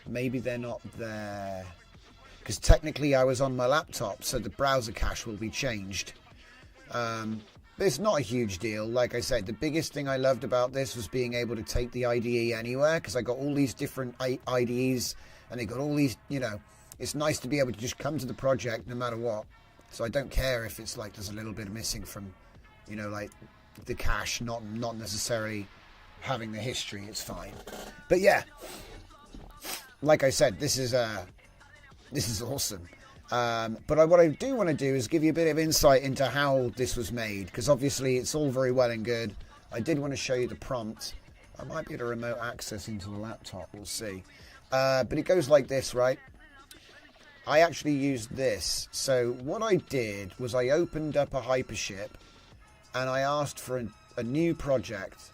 Maybe they're not there. Because technically I was on my laptop, so the browser cache will be changed. But it's not a huge deal. Like I said, the biggest thing I loved about this was being able to take the IDE anywhere, because I got all these different IDEs, and they got all these, you know, it's nice to be able to just come to the project no matter what. So I don't care if it's like there's a little bit missing from, you know, like the cache, not necessarily having the history, it's fine. But yeah, like I said, this is awesome. But what I do want to do is give you a bit of insight into how this was made, because obviously it's all very well and good. I did want to show you the prompt. I might be able to remote access into the laptop, we'll see. But it goes like this, right? I actually used this. So what I did was I opened up a Hypership and I asked for a new project.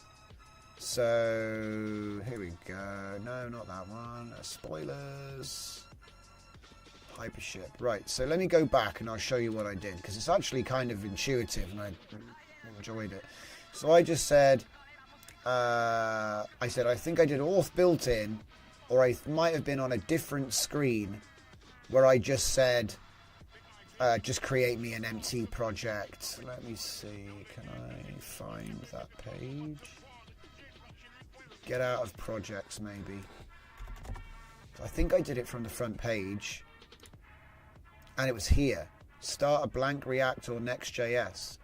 So here we go. No, not that one. Spoilers. Hypership. Right, so let me go back and I'll show you what I did, because it's actually kind of intuitive and I enjoyed it. So I just said, I think I did auth built in, or I might have been on a different screen where I just said, just create me an empty project. Let me see, can I find that page? Get out of projects maybe. So I think I did it from the front page. And it was here, start a blank React or Next.js.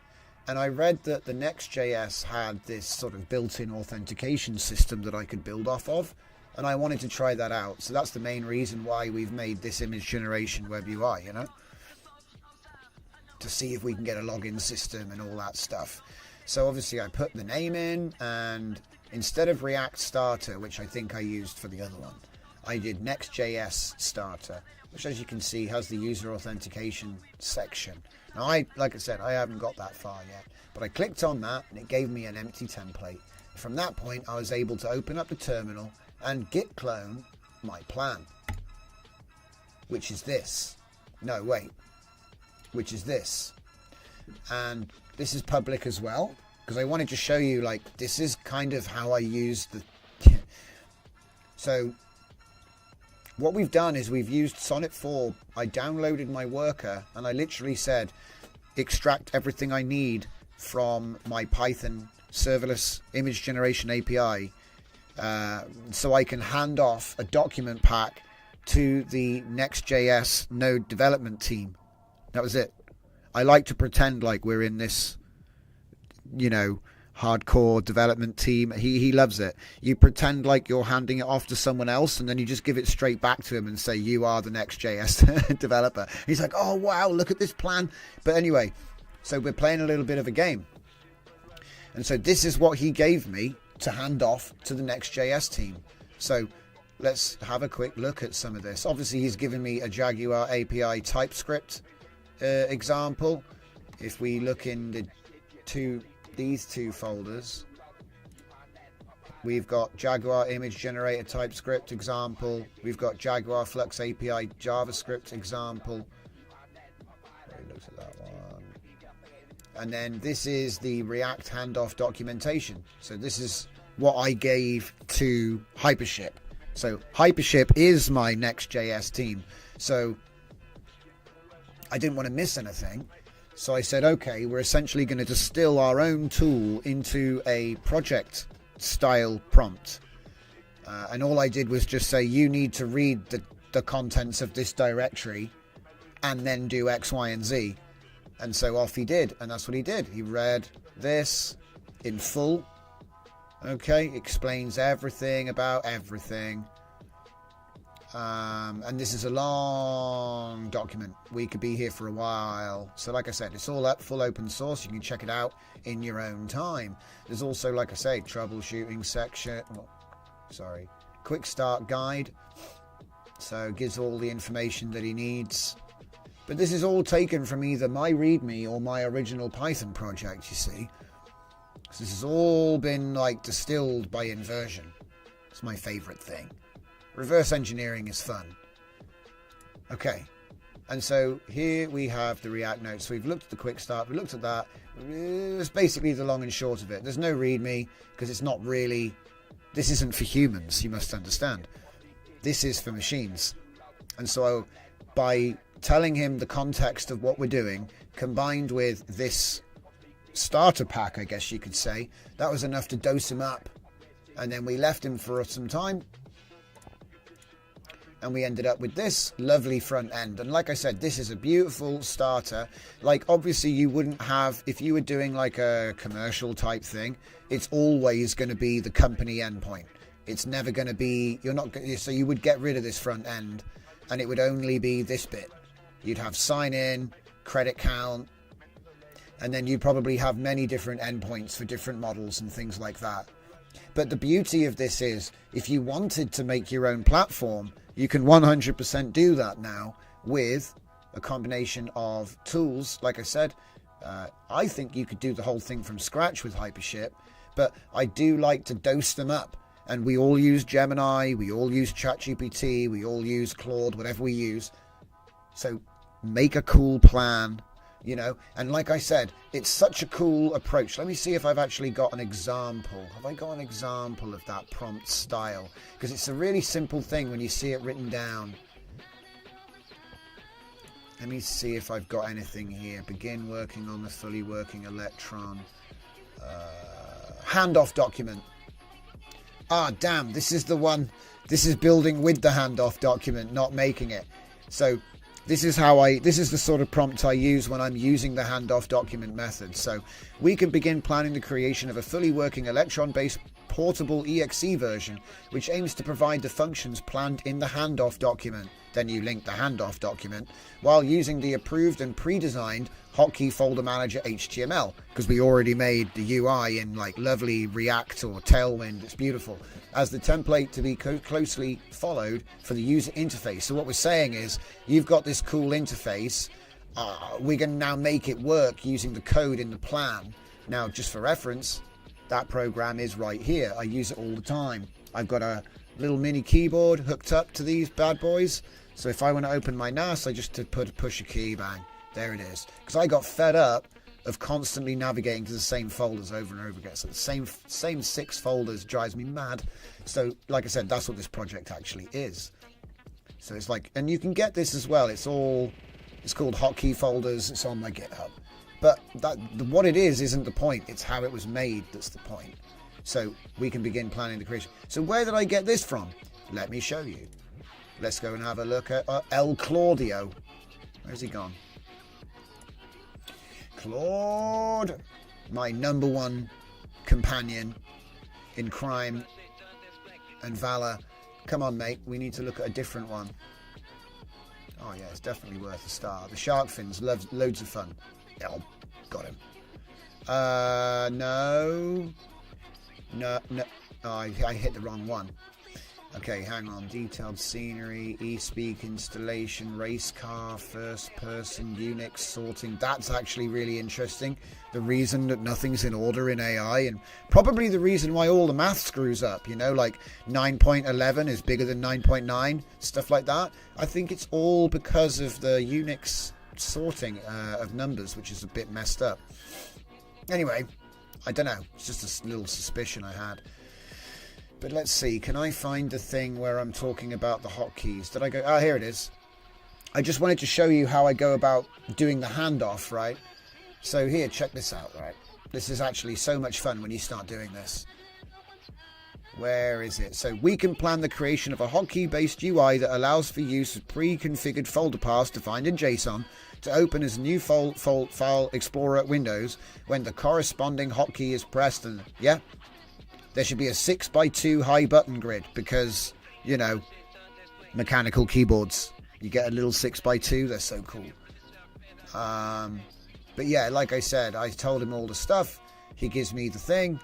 And I read that the Next.js had this sort of built-in authentication system that I could build off of. And I wanted to try that out. So that's the main reason why we've made this image generation web UI, you know? To see if we can get a login system and all that stuff. So obviously I put the name in, and instead of React Starter, which I think I used for the other one, I did Next.js Starter, which as you can see has the user authentication section. Now like I said, I haven't got that far yet, but I clicked on that and it gave me an empty template. From that point I was able to open up the terminal and git clone my plan, which is this. No, wait, which is this. And this is public as well, because I wanted to show you, like, this is kind of how I use the... So what we've done is we've used Sonnet 4. I downloaded my worker and I literally said, extract everything I need from my Python serverless image generation API, so I can hand off a document pack to the Next.js node development team. That was it. I like to pretend like we're in this, you know, hardcore development team. He loves it. You pretend like you're handing it off to someone else, and then you just give it straight back to him and say, you are the Next.js developer. He's like, oh wow, look at this plan. But anyway, so we're playing a little bit of a game. And so this is what he gave me to hand off to the Next.js team. So let's have a quick look at some of this. Obviously he's given me a Jaguar API TypeScript example. If we look in these two folders, We've got Jaguar image generator TypeScript example. We've got Jaguar Flux API JavaScript example. Looked at that one. And then this is the React handoff documentation. So this is what I gave to Hypership. So Hypership is my Next.js team. So I didn't want to miss anything. So I said, okay, we're essentially going to distill our own tool into a project style prompt. And all I did was just say, you need to read the contents of this directory and then do X, Y, and Z. And so off he did. And that's what he did. He read this in full. Okay, explains everything about everything. And this is a long document. We could be here for a while. So like I said, it's all up, full open source. You can check it out in your own time. There's also, like I say, troubleshooting section. Quick start guide. So it gives all the information that he needs. But this is all taken from either my README or my original Python project, you see. So this has all been like distilled by inversion. It's my favorite thing. Reverse engineering is fun. Okay, and so here we have the React notes. So we've looked at the quick start, we looked at that. It's basically the long and short of it. There's no README because it's not really, this isn't for humans, you must understand. This is for machines. And so by telling him the context of what we're doing, combined with this starter pack, I guess you could say, that was enough to dose him up. And then we left him for some time. And we ended up with this lovely front end. And like I said, this is a beautiful starter. Like, obviously you wouldn't have, if you were doing like a commercial type thing, it's always going to be the company endpoint. It's never going to be, so you would get rid of this front end and it would only be this bit. You'd have sign in, credit count, and then you'd probably have many different endpoints for different models and things like that. But the beauty of this is, if you wanted to make your own platform, you can 100% do that now with a combination of tools. Like I said, I think you could do the whole thing from scratch with Hypership, but I do like to dose them up. And we all use Gemini, we all use ChatGPT, we all use Claude, whatever we use. So make a cool plan, you know. And like I said, it's such a cool approach. Let me see if I've actually got an example. Have I got an example of that prompt style? Because it's a really simple thing when you see it written down. Let me see if I've got anything here. Begin working on the fully working Electron. Handoff document. Ah, damn, this is the one. This is building with the handoff document, not making it. So this is the sort of prompt I use when I'm using the handoff document method. So we can begin planning the creation of a fully working Electron-based portable EXE version, which aims to provide the functions planned in the handoff document. Then you link the handoff document while using the approved and pre-designed hotkey folder manager HTML, because we already made the UI in like lovely React or Tailwind. It's beautiful, as the template to be closely followed for the user interface. So what we're saying is, you've got this cool interface. We're going to now make it work using the code in the plan. Now, just for reference, that program is right here. I use it all the time. I've got a little mini keyboard hooked up to these bad boys. So if I want to open my NAS, I just push a key, bang, there it is. Because I got fed up of constantly navigating to the same folders over and over again. So the same 6 folders drives me mad. So like I said, that's what this project actually is. So it's like, and you can get this as well. It's called hotkey folders. It's on my GitHub. But what it is isn't the point. It's how it was made that's the point. So we can begin planning the creation. So where did I get this from? Let me show you. Let's go and have a look at El Claudio. Where's he gone? Claude, my #1 companion in crime and valor. Come on, mate. We need to look at a different one. Oh, yeah, it's definitely worth a star. The shark fins, loads of fun. Oh, got him. No. Oh, I hit the wrong one. Okay, hang on. Detailed scenery, e-speak installation, race car, first person, Unix sorting. That's actually really interesting. The reason that nothing's in order in AI, and probably the reason why all the math screws up, you know, like 9.11 is bigger than 9.9, stuff like that. I think it's all because of the Unix sorting of numbers, which is a bit messed up. Anyway, I don't know. It's just a little suspicion I had. But let's see, can I find the thing where I'm talking about the hotkeys? Did I go? Oh, here it is. I just wanted to show you how I go about doing the handoff, right? So here, check this out, right? This is actually so much fun when you start doing this. Where is it? So we can plan the creation of a hotkey-based UI that allows for use of pre-configured folder paths defined in JSON to open as a new file explorer windows when the corresponding hotkey is pressed. And yeah, there should be a 6x2 high button grid because, you know, mechanical keyboards. You get a little 6x2. They're so cool. But yeah, like I said, I told him all the stuff. He gives me the thing.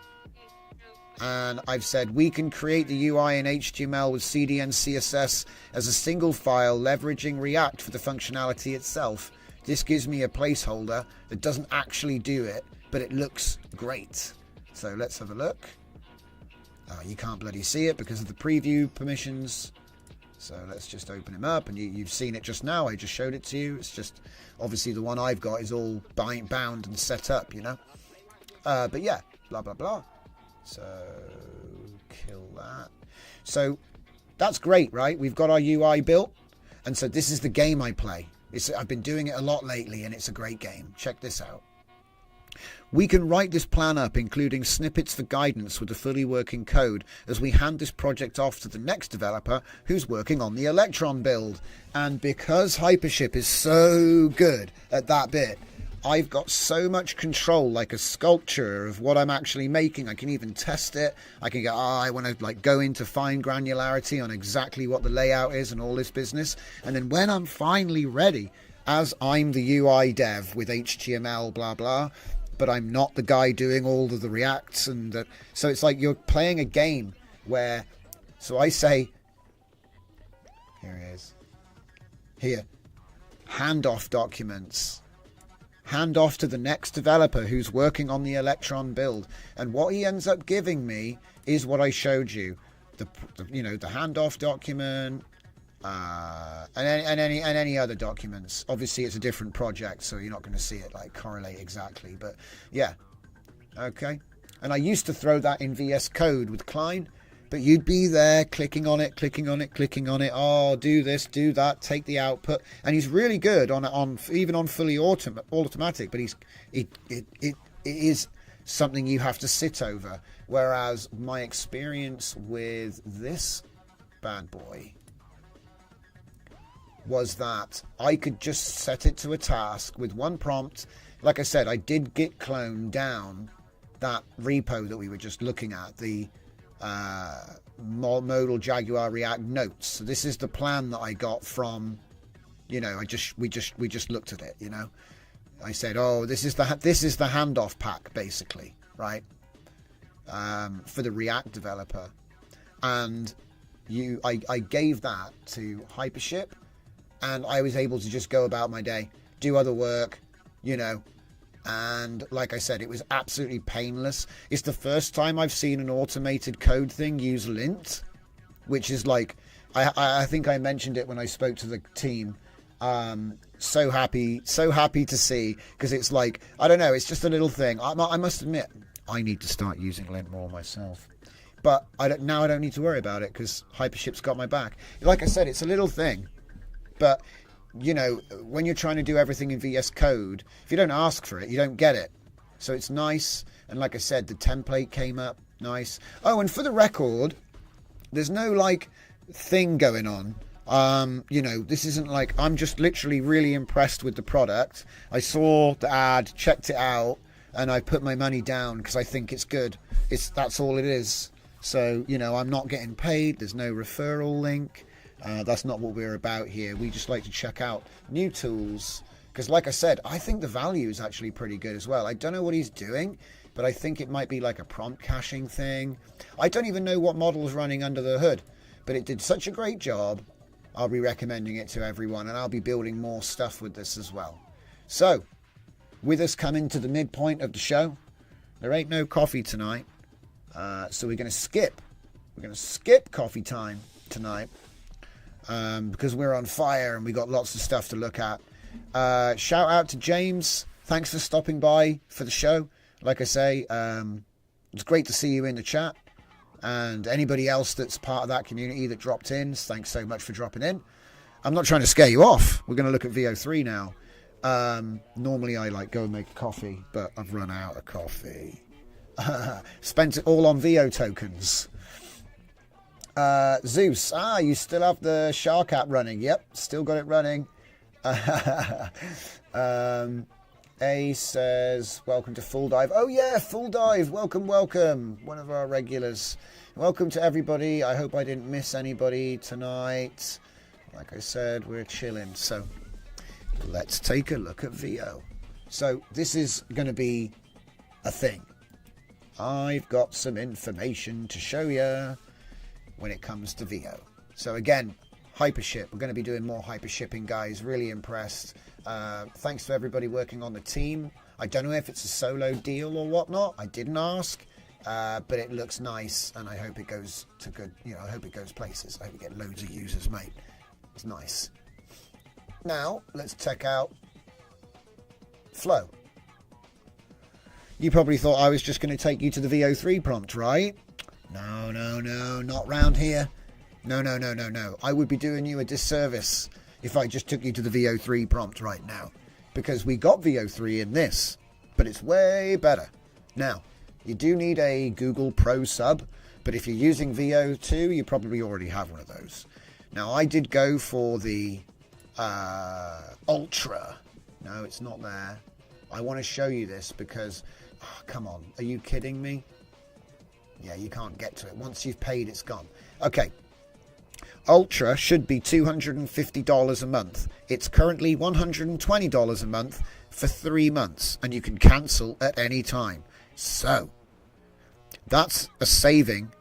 And I've said we can create the UI in HTML with CDN CSS as a single file leveraging React for the functionality itself. This gives me a placeholder that doesn't actually do it, but it looks great. So let's have a look. You can't bloody see it because of the preview permissions. So let's just open him up, and you've seen it just now. I just showed it to you. It's just obviously the one I've got is all bound and set up, you know. But yeah, blah blah blah. So kill that. So that's great, right? We've got our UI built, and so this is the game I play. I've been doing it a lot lately, and it's a great game. Check this out. We can write this plan up, including snippets for guidance with the fully working code, as we hand this project off to the next developer who's working on the Electron build. And because Hypership is so good at that bit, I've got so much control, like a sculpture, of what I'm actually making. I can even test it. I can go, I want to like go into fine granularity on exactly what the layout is and all this business. And then when I'm finally ready, as I'm the UI dev with HTML, blah, blah, but I'm not the guy doing all of the Reacts. And so it's like you're playing a game where, so I say, here it is, here, handoff documents. Hand off to the next developer who's working on the Electron build, and what he ends up giving me is what I showed you, the handoff document, and any other documents. Obviously, it's a different project, so you're not going to see it like correlate exactly. But yeah, okay. And I used to throw that in VS Code with Klein, but you'd be there clicking on it, clicking on it, clicking on it. Oh, do this, do that, take the output. And he's really good on even on fully automatic, but it is something you have to sit over. Whereas my experience with this bad boy was that I could just set it to a task with one prompt. Like I said, I did git clone down that repo that we were just looking at, the modal Jaguar React notes. So this is the plan that I got from, you know, we just looked at it, you know. I said, oh, this is the handoff pack basically, right? For the React developer, and I gave that to Hypership, and I was able to just go about my day, do other work, you know. And like I said, it was absolutely painless. It's the first time I've seen an automated code thing use lint, which is like, I think I mentioned it when I spoke to the team. So happy to see, because it's like, I don't know, it's just a little thing. I must admit, I need to start using lint more myself. But now I don't need to worry about it because Hypership's got my back. Like I said, it's a little thing, but you know, when you're trying to do everything in VS Code, if you don't ask for it, you don't get it. So it's nice. And like I said, the template came up nice. Oh, and for the record, there's no like thing going on. You know, this isn't like, I'm just literally really impressed with the product. I saw the ad, checked it out, and I put my money down because I think it's good. That's all it is. So, you know, I'm not getting paid. There's no referral link. That's not what we're about here. We just like to check out new tools because, like I said, I think the value is actually pretty good as well. I don't know what he's doing, but I think it might be like a prompt caching thing. I don't even know what model is running under the hood. but it did such a great job. I'll be recommending it to everyone, and I'll be building more stuff with this as well. So, with us coming to the midpoint of the show, there ain't no coffee tonight. So we're going to skip. We're going to skip coffee time tonight because we're on fire and we got lots of stuff to look at. Shout out to James. Thanks for stopping by for the show. Like I say, it's great to see you in the chat. And anybody else that's part of that community that dropped in, thanks so much for dropping in. I'm not trying to scare you off. We're going to look at VEO3 now. Normally I like go and make a coffee, but I've run out of coffee. Spent it all on VEO tokens. Zeus, you still have the Shark app running. Yep, still got it running. A says, welcome to Full Dive. Oh yeah, Full Dive. Welcome, welcome. One of our regulars. Welcome to everybody. I hope I didn't miss anybody tonight. Like I said, we're chilling. So let's take a look at VEO. So this is going to be a thing. I've got some information to show you when it comes to VEO. So again, Hypership. We're going to be doing more hypershipping, guys. Really impressed. Thanks to everybody working on the team. I don't know if it's a solo deal or whatnot. I didn't ask, but it looks nice, and I hope it goes to good. I hope it goes places. I hope we get loads of users, mate. It's nice. Now let's check out Flow. You probably thought I was just going to take you to the VEO3 prompt, right? No, not round here. No. I would be doing you a disservice if I just took you to the VEO3 prompt right now. Because we got VEO3 in this, but it's way better. Now, you do need a Google Pro sub, but if you're using VEO2, you probably already have one of those. Now, I did go for the Ultra. No, it's not there. I want to show you this because, come on, are you kidding me? Yeah, you can't get to it. Once you've paid, it's gone. Okay. Ultra should be $250 a month. It's currently $120 a month for 3 months, and you can cancel at any time. So, that's a saving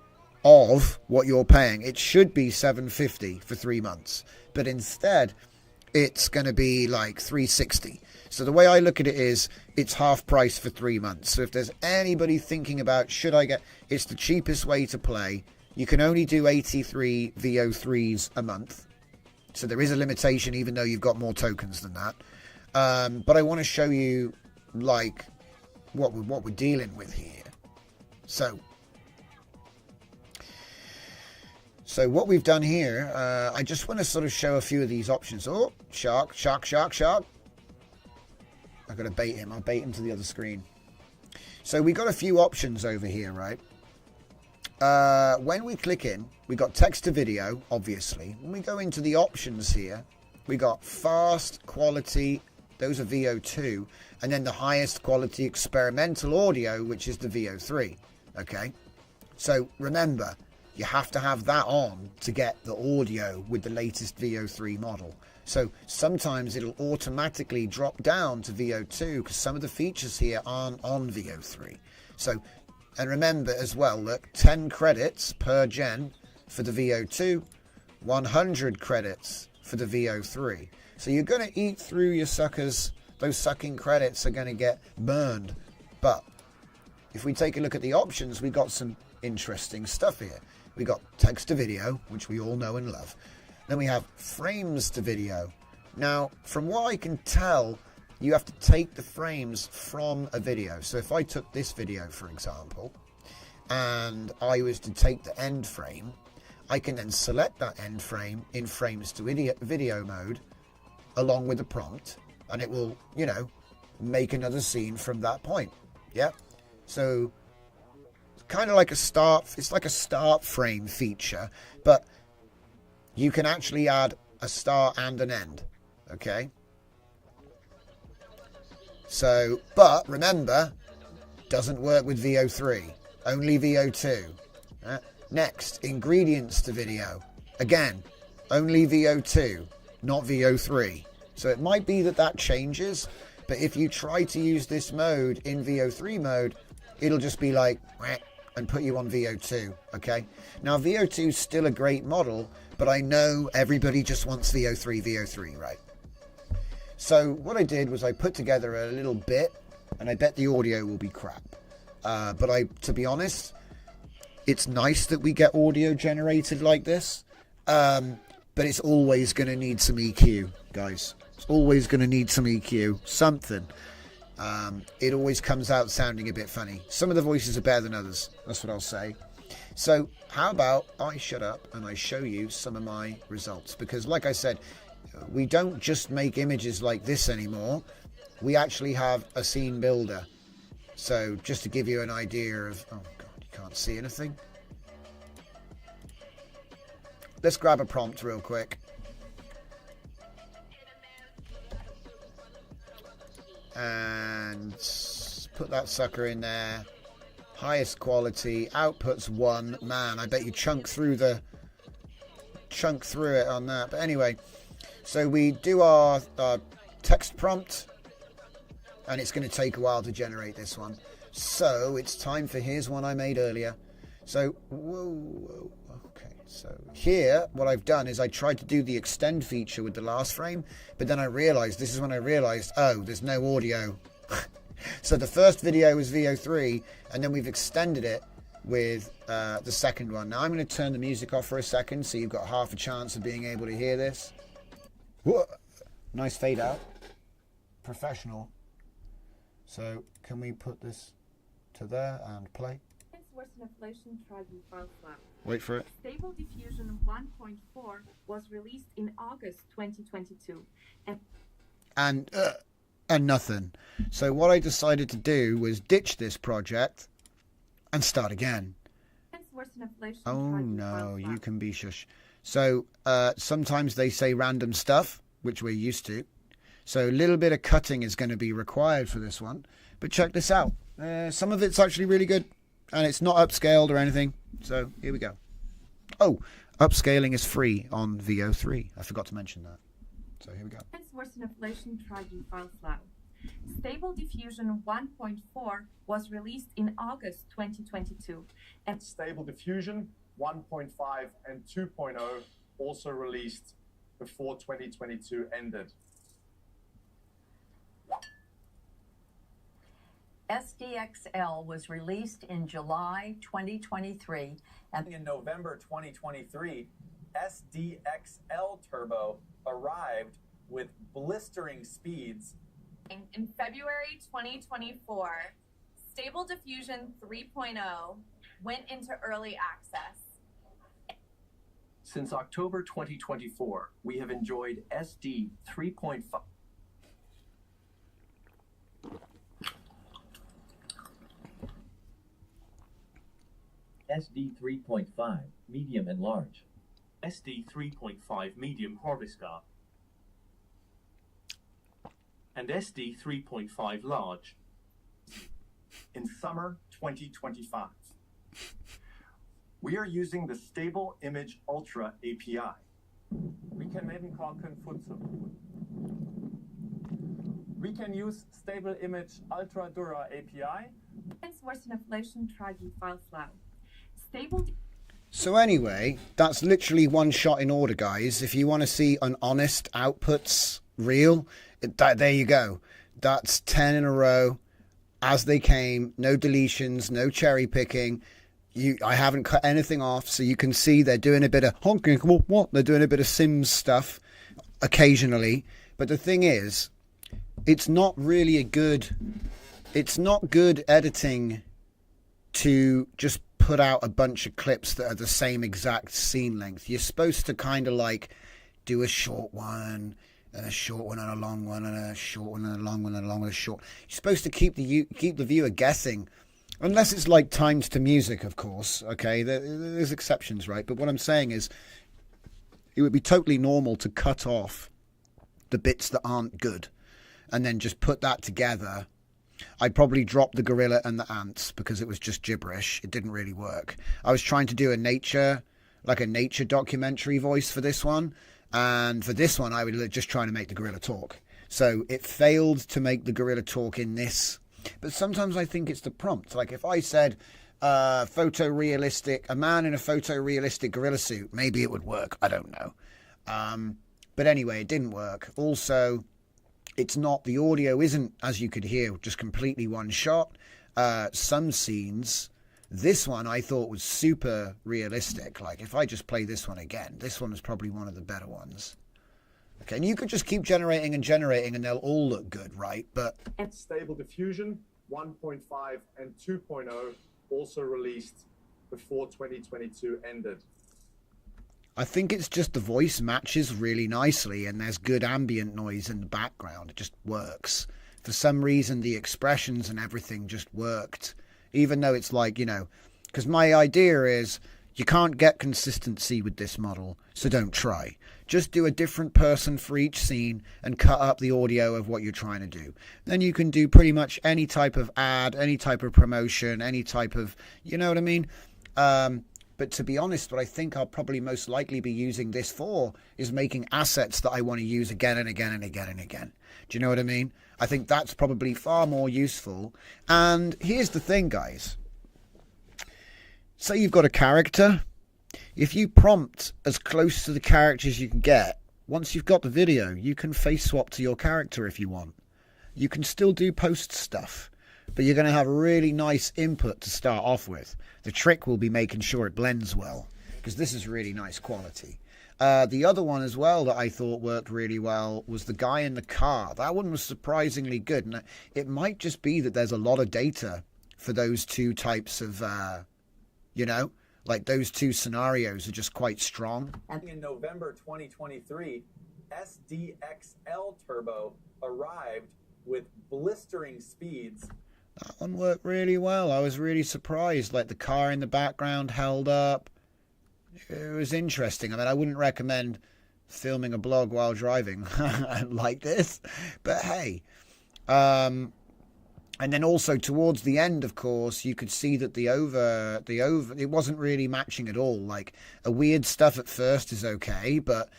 of what you're paying. It should be $750 for 3 months, but instead, it's going to be like $360. So the way I look at it is, it's half price for 3 months. So if there's anybody thinking about, should I get, it's the cheapest way to play. You can only do 83 VEO3s a month. So there is a limitation, even though you've got more tokens than that. But I want to show you, like, what we're dealing with here. So what we've done here, I just want to sort of show a few of these options. Oh, shark. I've got to bait him. I'll bait him to the other screen. So we got a few options over here, right? When we click in, we got text to video, obviously. When we go into the options here, we got fast, quality, those are VEO2, and then the highest quality experimental audio, which is the VEO3, okay? So remember, you have to have that on to get the audio with the latest VEO3 model. So sometimes it'll automatically drop down to VEO2 because some of the features here aren't on VEO3. So, and remember as well, look, 10 credits per gen for the VEO2, 100 credits for the VEO3. So you're going to eat through your suckers. Those sucking credits are going to get burned. But if we take a look at the options, we got some interesting stuff here. We got text to video, which we all know and love. Then we have frames to video. Now, from what I can tell, you have to take the frames from a video. So if I took this video, for example, and I was to take the end frame, I can then select that end frame in frames to video mode along with the prompt, and it will, you know, make another scene from that point. Yeah. So kind of like a start, it's like a start frame feature, but you can actually add a start and an end. Okay. So, but remember, doesn't work with VEO3, only VEO2. Next, ingredients to video. Again, only VEO2, not VEO3. So it might be that that changes, but if you try to use this mode in VEO3 mode, it'll just be like, and put you on VEO2, okay? Now, VEO2 is still a great model, but I know everybody just wants VEO3, right? So what I did was I put together a little bit, and I bet the audio will be crap. But to be honest, it's nice that we get audio generated like this, but it's always going to need some EQ, guys. It's always going to need some EQ, something. It always comes out sounding a bit funny. Some of the voices are better than others. That's what I'll say. So how about I shut up and I show you some of my results? Because like I said, we don't just make images like this anymore. We actually have a scene builder. So just to give you an idea of... Oh, God, you can't see anything. Let's grab a prompt real quick. And put that sucker in there. Highest quality. Output's 1. Man, I bet you chunk through it on that. But anyway, so we do our text prompt. And it's going to take a while to generate this one. So it's time for, here's one I made earlier. So, whoa, okay. So here, what I've done is I tried to do the extend feature with the last frame, but then I realized, this is when I realized, oh, there's no audio. So the first video was VEO3, and then we've extended it with the second one. Now I'm going to turn the music off for a second, so you've got half a chance of being able to hear this. Whoa. Nice fade out. Professional. So can we put this to there and play? Wait for it. Stable Diffusion 1.4 was released in August 2022. And nothing. So what I decided to do was ditch this project and start again. Oh no, you can be shush. So sometimes they say random stuff, which we're used to. So a little bit of cutting is going to be required for this one. But check this out. Some of it's actually really good. And it's not upscaled or anything. So here we go. Oh, upscaling is free on VEO3. I forgot to mention that. So here we go. Stable Diffusion 1.4 was released in August 2022. And Stable Diffusion 1.5 and 2.0 also released before 2022 ended. SDXL was released in July 2023. And in November 2023, SDXL Turbo arrived with blistering speeds. in February 2024, Stable Diffusion 3.0 went into early access. Since October 2024, we have enjoyed SD 3.5. SD 3.5, medium and large. SD 3.5 medium Horviscar. And SD 3.5 large. In summer 2025. We are using the Stable Image Ultra API. We can even call Futsu. We can use Stable Image Ultra Dura API. So anyway, that's literally one shot in order, guys. If you want to see an honest outputs reel, there you go. That's 10 in a row as they came. No deletions, no cherry picking. I haven't cut anything off, so you can see they're doing a bit of honking. What? They're doing a bit of Sims stuff occasionally. But the thing is, it's not really it's not good editing to just put out a bunch of clips that are the same exact scene length. You're supposed to kind of like do a short one and a short one and a long one and a short one and a long one and a long one and a short. You're supposed to keep the viewer guessing. Unless it's like timed to music, of course. Okay, there's exceptions, right? But what I'm saying is it would be totally normal to cut off the bits that aren't good and then just put that together. I'd probably drop the gorilla and the ants because it was just gibberish. It didn't really work. I was trying to do a nature documentary voice for this one. And for this one, I was just trying to make the gorilla talk. So it failed to make the gorilla talk in this. But sometimes I think it's the prompt. Like if I said, photorealistic, a man in a photorealistic gorilla suit, maybe it would work. I don't know. But anyway, it didn't work. Also, it's not, the audio isn't, as you could hear, just completely one shot. Some scenes, this one I thought was super realistic. Like if I just play this one again, this one is probably one of the better ones. Okay, and you could just keep generating and generating and they'll all look good, right? But Stable Diffusion 1.5 and 2.0 also released before 2022 ended. I think it's just the voice matches really nicely and there's good ambient noise in the background. It just works. For some reason, the expressions and everything just worked. Even though it's like, you know, because my idea is you can't get consistency with this model, so don't try. Just do a different person for each scene and cut up the audio of what you're trying to do. Then you can do pretty much any type of ad, any type of promotion, any type of, you know what I mean? But to be honest, what I think I'll probably most likely be using this for is making assets that I want to use again and again and again and again. Do you know what I mean? I think that's probably far more useful. And here's the thing, guys. Say you've got a character. If you prompt as close to the character as you can get, once you've got the video, you can face swap to your character if you want. You can still do post stuff, but you're going to have a really nice input to start off with. The trick will be making sure it blends well, because this is really nice quality. The other one as well that I thought worked really well was the guy in the car. That one was surprisingly good, and it might just be that there's a lot of data for those two types of, you know, like those two scenarios are just quite strong. In November 2023, SDXL Turbo arrived with blistering speeds. That one worked really well. I was really surprised. Like the car in the background held up. It was interesting. I mean, I wouldn't recommend filming a blog while driving like this, but hey. And then also towards the end, of course, you could see that the over, it wasn't really matching at all. Like a weird stuff at first is okay, but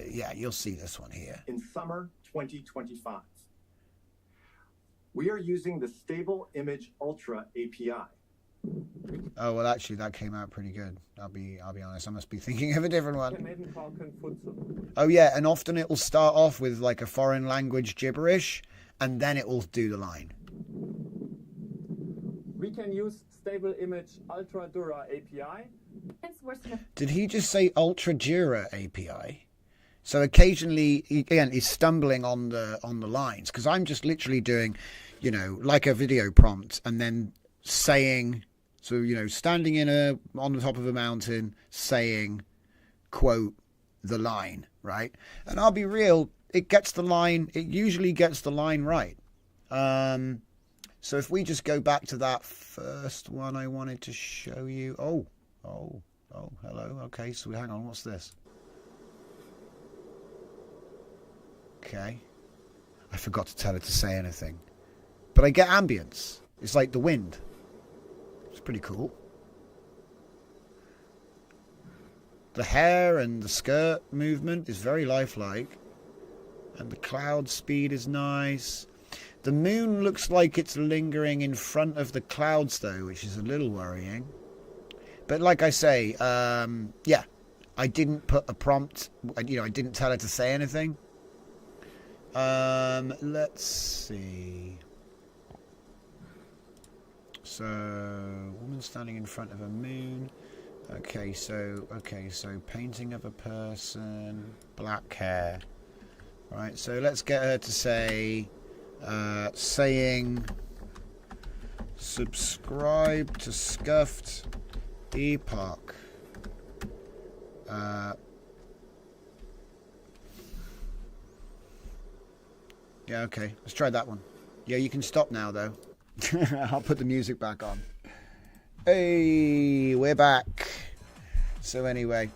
yeah, you'll see this one here. In summer 2025, we are using the Stable Image Ultra API. Oh, well, actually, that came out pretty good. I'll be honest. I must be thinking of a different one. Oh, yeah, and often it will start off with like a foreign language gibberish, and then it will do the line. We can use Stable Image Ultra Dura API. Did he just say Ultra Dura API? So occasionally, again, he's stumbling on the lines, because I'm just literally doing, you know, like a video prompt, and then saying, so, you know, standing on the top of a mountain, saying, quote, the line, right? And I'll be real, it usually gets the line right. So if we just go back to that first one I wanted to show you. Oh, hello. Okay, so hang on, what's this? Okay. I forgot to tell it to say anything. But I get ambience. It's like the wind. It's pretty cool. The hair and the skirt movement is very lifelike. And the cloud speed is nice. The moon looks like it's lingering in front of the clouds, though, which is a little worrying. But like I say, yeah, I didn't put a prompt. You know, I didn't tell her to say anything. Let's see. So, woman standing in front of a moon. Okay, so painting of a person, black hair. Right, so let's get her to say, saying, subscribe to Scuffed Epoch. Yeah, okay, let's try that one. Yeah, you can stop now, though. I'll put the music back on. Hey, we're back. So anyway,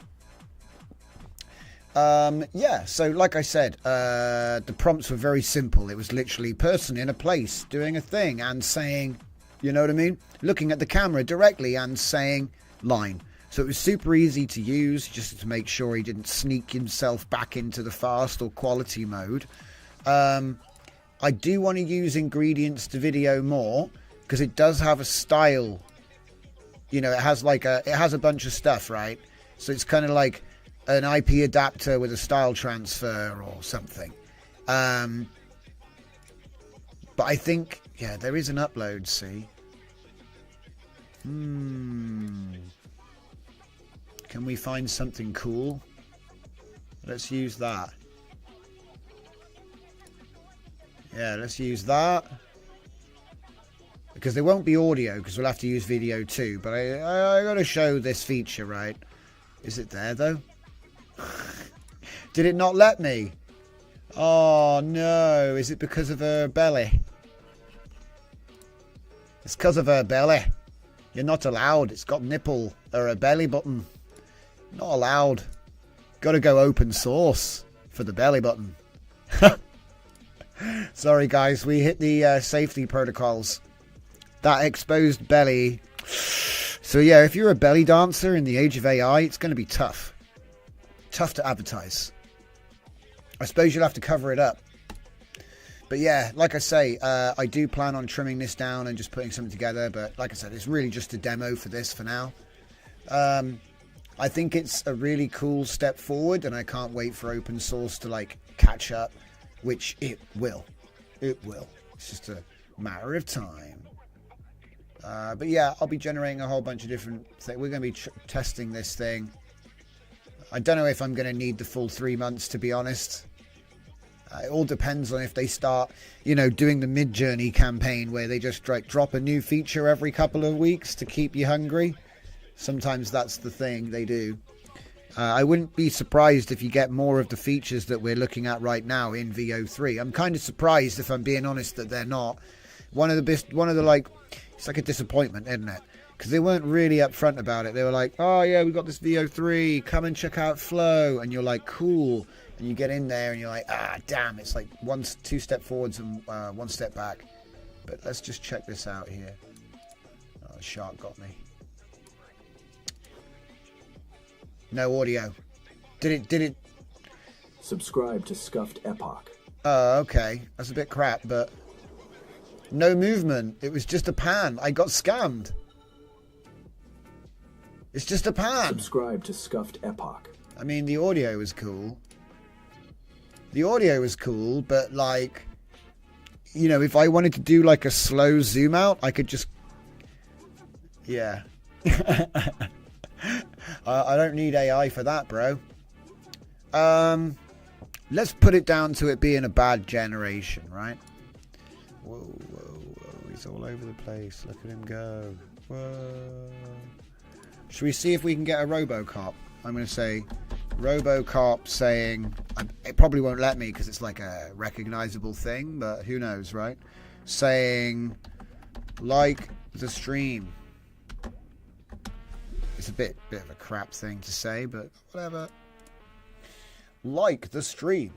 yeah, so like I said, the prompts were very simple. It was literally person in a place doing a thing and saying, you know what I mean? Looking at the camera directly and saying line. So it was super easy to use, just to make sure he didn't sneak himself back into the fast or quality mode. I do want to use ingredients to video more, because it does have a style You know, it has a bunch of stuff, right? So it's kind of like an IP adapter with a style transfer or something. But I think, yeah, there is an upload, see? Can we find something cool? Let's use that. Yeah, let's use that. Because there won't be audio, because we'll have to use video too. But I got to show this feature, right? Is it there, though? Did it not let me? Oh, no. Is it because of her belly? It's because of her belly. You're not allowed. It's got nipple or a belly button. Not allowed. Got to go open source for the belly button. Sorry, guys. We hit the safety protocols. That exposed belly. So, yeah, if you're a belly dancer in the age of AI, it's going to be tough. Tough to advertise. I suppose you'll have to cover it up. But yeah, like I say, I do plan on trimming this down and just putting something together. But like I said, it's really just a demo for this for now. I think it's a really cool step forward, and I can't wait for open source to like catch up, which it will. It will. It's just a matter of time. But yeah, I'll be generating a whole bunch of different things. We're going to be testing this thing. I don't know if I'm going to need the full 3 months, to be honest. It all depends on if they start, you know, doing the mid-journey campaign where they just like drop a new feature every couple of weeks to keep you hungry. Sometimes that's the thing they do. I wouldn't be surprised if you get more of the features that we're looking at right now in VEO3. I'm kind of surprised, if I'm being honest, that they're not. One of the like, it's like a disappointment, isn't it? Because they weren't really upfront about it. They were like, oh yeah, we got this VEO3, come and check out Flow. And you're like, cool. And you get in there and you're like, ah, damn, it's like 2 step forwards and 1 step back. But let's just check this out here. Oh, the shark got me. No audio. Did it? Subscribe to Scuffed Epoch. Oh, okay. That's a bit crap, but no movement. It was just a pan. I got scammed. It's just a pan. Subscribe to Scuffed Epoch. I mean, the audio was cool. The audio was cool, but like, you know, if I wanted to do like a slow zoom out, I could just, yeah. I don't need AI for that, bro. Let's put it down to it being a bad generation, right? Whoa, whoa, whoa. He's all over the place. Look at him go. Whoa. Should we see if we can get a Robocop? I'm going to say Robocop saying... It probably won't let me because it's like a recognizable thing, but who knows, right? Saying, like the stream. It's a bit of a crap thing to say, but whatever. Like the stream.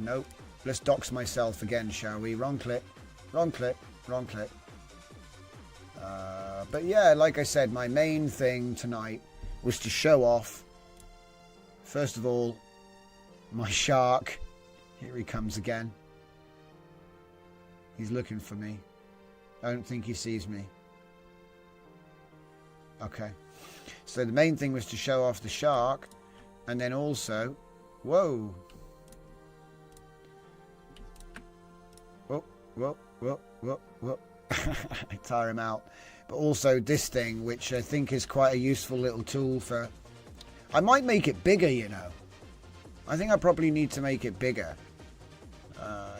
Nope. Let's dox myself again, shall we? Wrong click. Wrong click. Wrong click. But yeah, like I said, my main thing tonight was to show off, first of all, my shark. Here he comes again. He's looking for me. I don't think he sees me. Okay. So the main thing was to show off the shark, and then also, whoa. Whoa, whoa, whoa, whoa, whoa. I tire him out. But also this thing, which I think is quite a useful little tool for... I might make it bigger, you know. I think I probably need to make it bigger.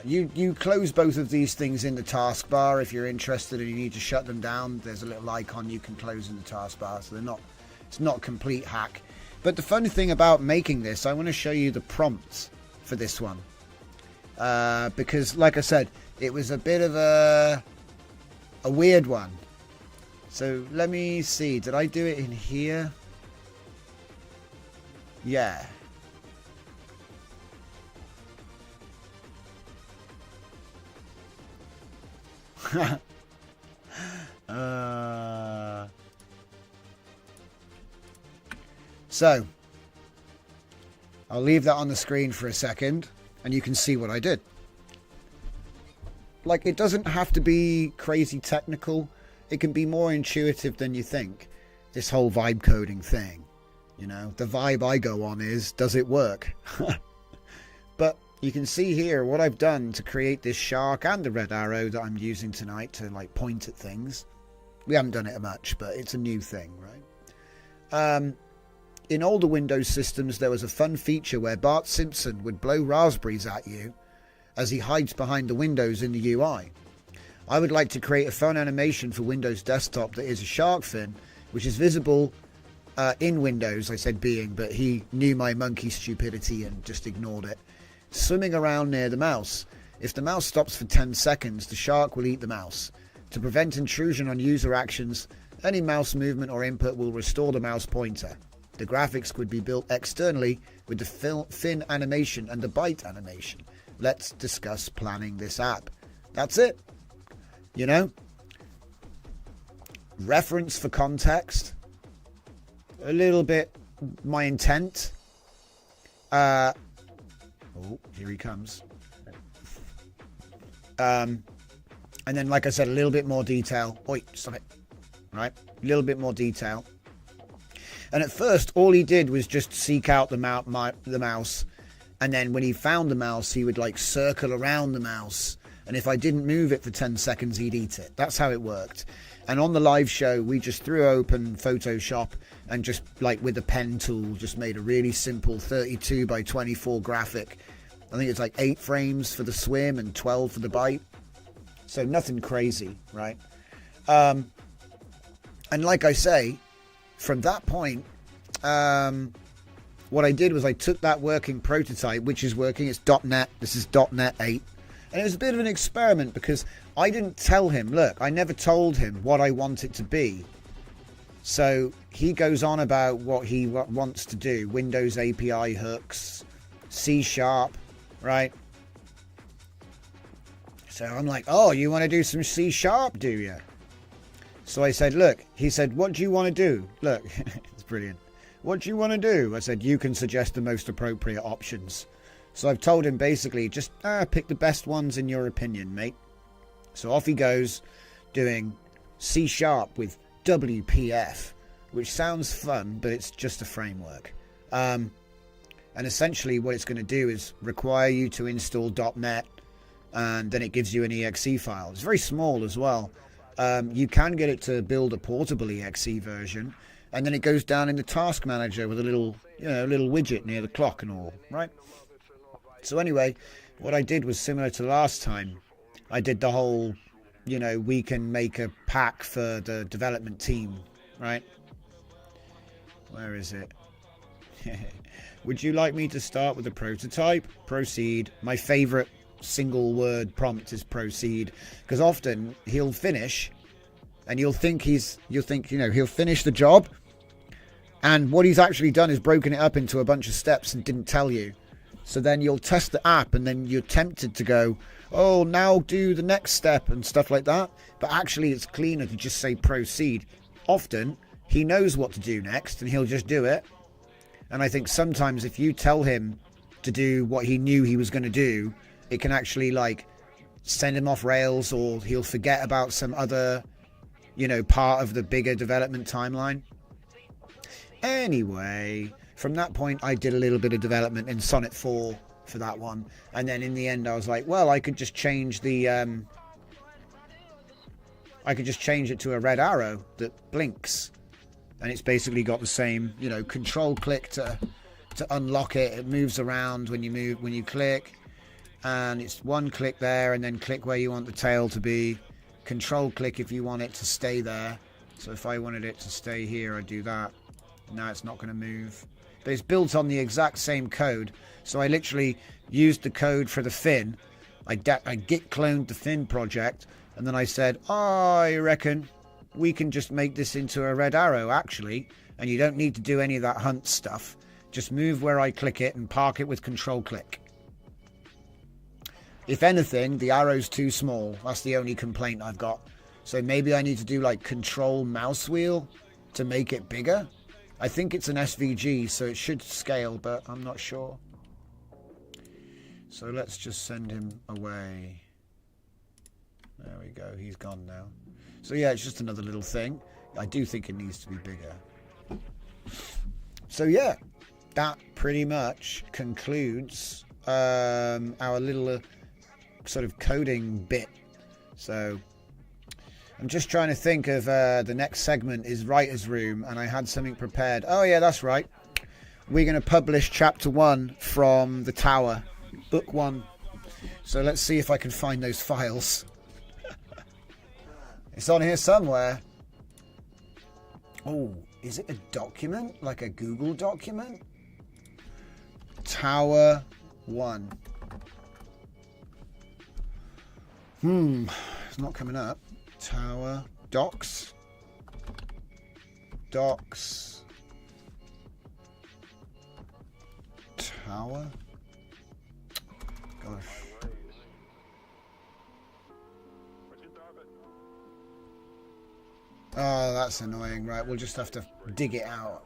You close both of these things in the taskbar if you're interested and you need to shut them down. There's a little icon you can close in the taskbar, so they're not... It's not complete hack. But the funny thing about making this, I want to show you the prompts for this one. Because, like I said, it was a bit of a weird one. So let me see. Did I do it in here? Yeah. So I'll leave that on the screen for a second and you can see what I did. Like, it doesn't have to be crazy technical. it can be more intuitive than you think. This whole vibe coding thing, you know, the vibe I go on is, does it work? But you can see here what I've done to create this shark and the red arrow that I'm using tonight to like point at things. We haven't done it much, but it's a new thing, right? In older Windows systems, there was a fun feature where Bart Simpson would blow raspberries at you as he hides behind the windows in the UI. I would like to create a fun animation for Windows Desktop that is a shark fin, which is visible in Windows. I said being, but he knew my monkey stupidity and just ignored it. Swimming around near the mouse. If the mouse stops for 10 seconds, the shark will eat the mouse. To prevent intrusion on user actions, any mouse movement or input will restore the mouse pointer. The graphics could be built externally with the fin animation and the bite animation. Let's discuss planning this app. That's it. You know? Reference for context. A little bit my intent. Oh, here he comes. And then, like I said, a little bit more detail. Oi, stop it. Right? A little bit more detail. And at first, all he did was just seek out the mouse. And then when he found the mouse, he would like circle around the mouse. And if I didn't move it for 10 seconds, he'd eat it. That's how it worked. And on the live show, we just threw open Photoshop and just like with the pen tool, just made a really simple 32 by 24 graphic. I think it's like 8 frames for the swim and 12 for the bite. So nothing crazy, right? And like I say, from that point, what I did was I took that working prototype, which is working. It's .NET. This is .NET 8. And it was a bit of an experiment because I didn't tell him, look, I never told him what I want it to be. So he goes on about what he wants to do. Windows API hooks, C#, right? So I'm like, oh, you want to do some C#, do you? So I said, look, he said, what do you want to do? Look, it's brilliant. What do you want to do? I said, you can suggest the most appropriate options. So I've told him basically, just pick the best ones in your opinion, mate. So off he goes doing C# with WPF, which sounds fun, but it's just a framework. And essentially what it's going to do is require you to install .NET, and then it gives you an exe file. It's very small as well. You can get it to build a portable exe version, and then it goes down in the task manager with a little, little widget near the clock and all, right? So anyway, what I did was similar to last time. I did the whole, we can make a pack for the development team, right? Where is it? Would you like me to start with a prototype? Proceed. My favorite single word prompt is proceed, because often he'll finish and he'll finish the job, and what he's actually done is broken it up into a bunch of steps and didn't tell you. So then you'll test the app and then you're tempted to go, oh, now do the next step and stuff like that. But actually it's cleaner to just say proceed. Often he knows what to do next and he'll just do it. And I think sometimes if you tell him to do what he knew he was going to do, it can actually like send him off rails, or he'll forget about some other, part of the bigger development timeline. Anyway, from that point, I did a little bit of development in Sonnet 4 for that one. And then in the end, I was like, well, I could just change the, I could just change it to a red arrow that blinks. And it's basically got the same, control click to unlock it. It moves around when you click. And it's one click there, and then click where you want the tail to be. Control click if you want it to stay there. So if I wanted it to stay here, I'd do that. Now it's not going to move. But it's built on the exact same code. So I literally used the code for the fin. I git cloned the fin project. And then I said, I reckon we can just make this into a red arrow, actually. And you don't need to do any of that hunt stuff. Just move where I click it and park it with control click. If anything, the arrow's too small. That's the only complaint I've got. So maybe I need to do like control mouse wheel to make it bigger. I think it's an SVG, so it should scale, but I'm not sure. So let's just send him away. There we go. He's gone now. So yeah, it's just another little thing. I do think it needs to be bigger. So yeah, that pretty much concludes our little sort of coding bit. So I'm just trying to think of the next segment is Writer's Room, and I had something prepared. Oh yeah, that's right. We're going to publish chapter 1 from the tower, book 1. So let's see if I can find those files. It's on here somewhere. Oh, is it a document? Like a Google document? Tower 1. It's not coming up. Tower. Docs. Docs. Tower. Gosh. Oh, that's annoying. Right, we'll just have to dig it out.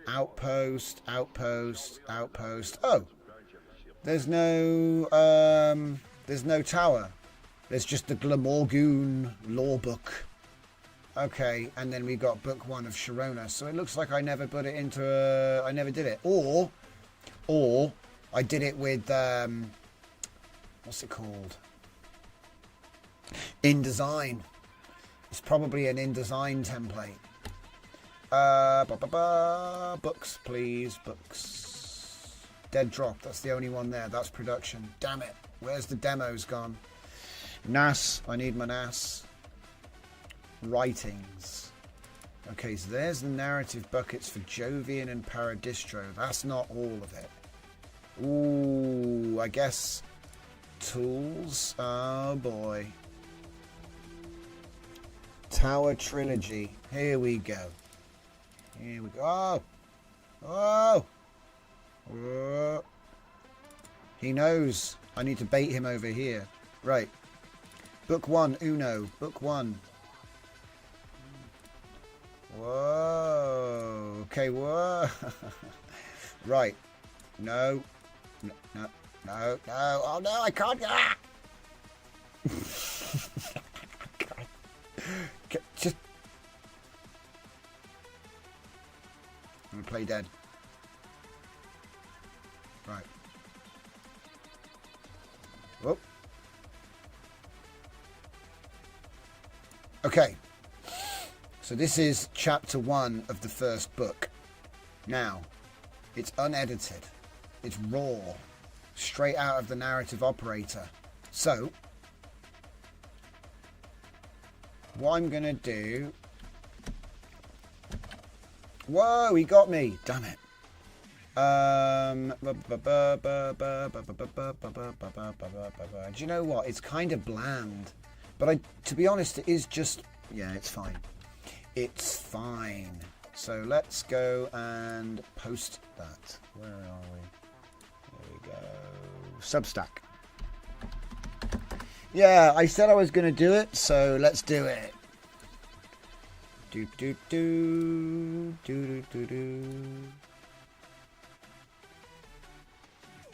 Outpost, outpost, outpost. Oh, there's no tower. There's just the Glamorgoon law book. Okay, and then we got book 1 of Sharona. So it looks like I never put it into I never did it. Or I did it with what's it called? InDesign. It's probably an InDesign template. Books, please. Books. Dead Drop. That's the only one there. That's production. Damn it. Where's the demos gone? NAS. I need my NAS. Writings. Okay, so there's the narrative buckets for Jovian and Paradistro. That's not all of it. Ooh, I guess tools. Oh boy. Tower Trilogy. Here we go. Here we go. Oh! Oh! Oh. He knows. I need to bait him over here. Right. Book 1, Uno. Book 1. Whoa. Okay, whoa. Right. No. No, no, no, no. Oh, no, I can't. Ah! Just... I'm going to play dead. Right. Whoop. Okay. So this is chapter 1 of the first book. Now, it's unedited. It's raw. Straight out of the narrative operator. So, what I'm going to do... Whoa, he got me. Damn it. Do you know what? It's kind of bland. But to be honest, it is just... Yeah, it's fine. It's fine. So let's go and post that. Where are we? There we go. Substack. Yeah, I said I was going to do it, so let's do it. Do do do do do do.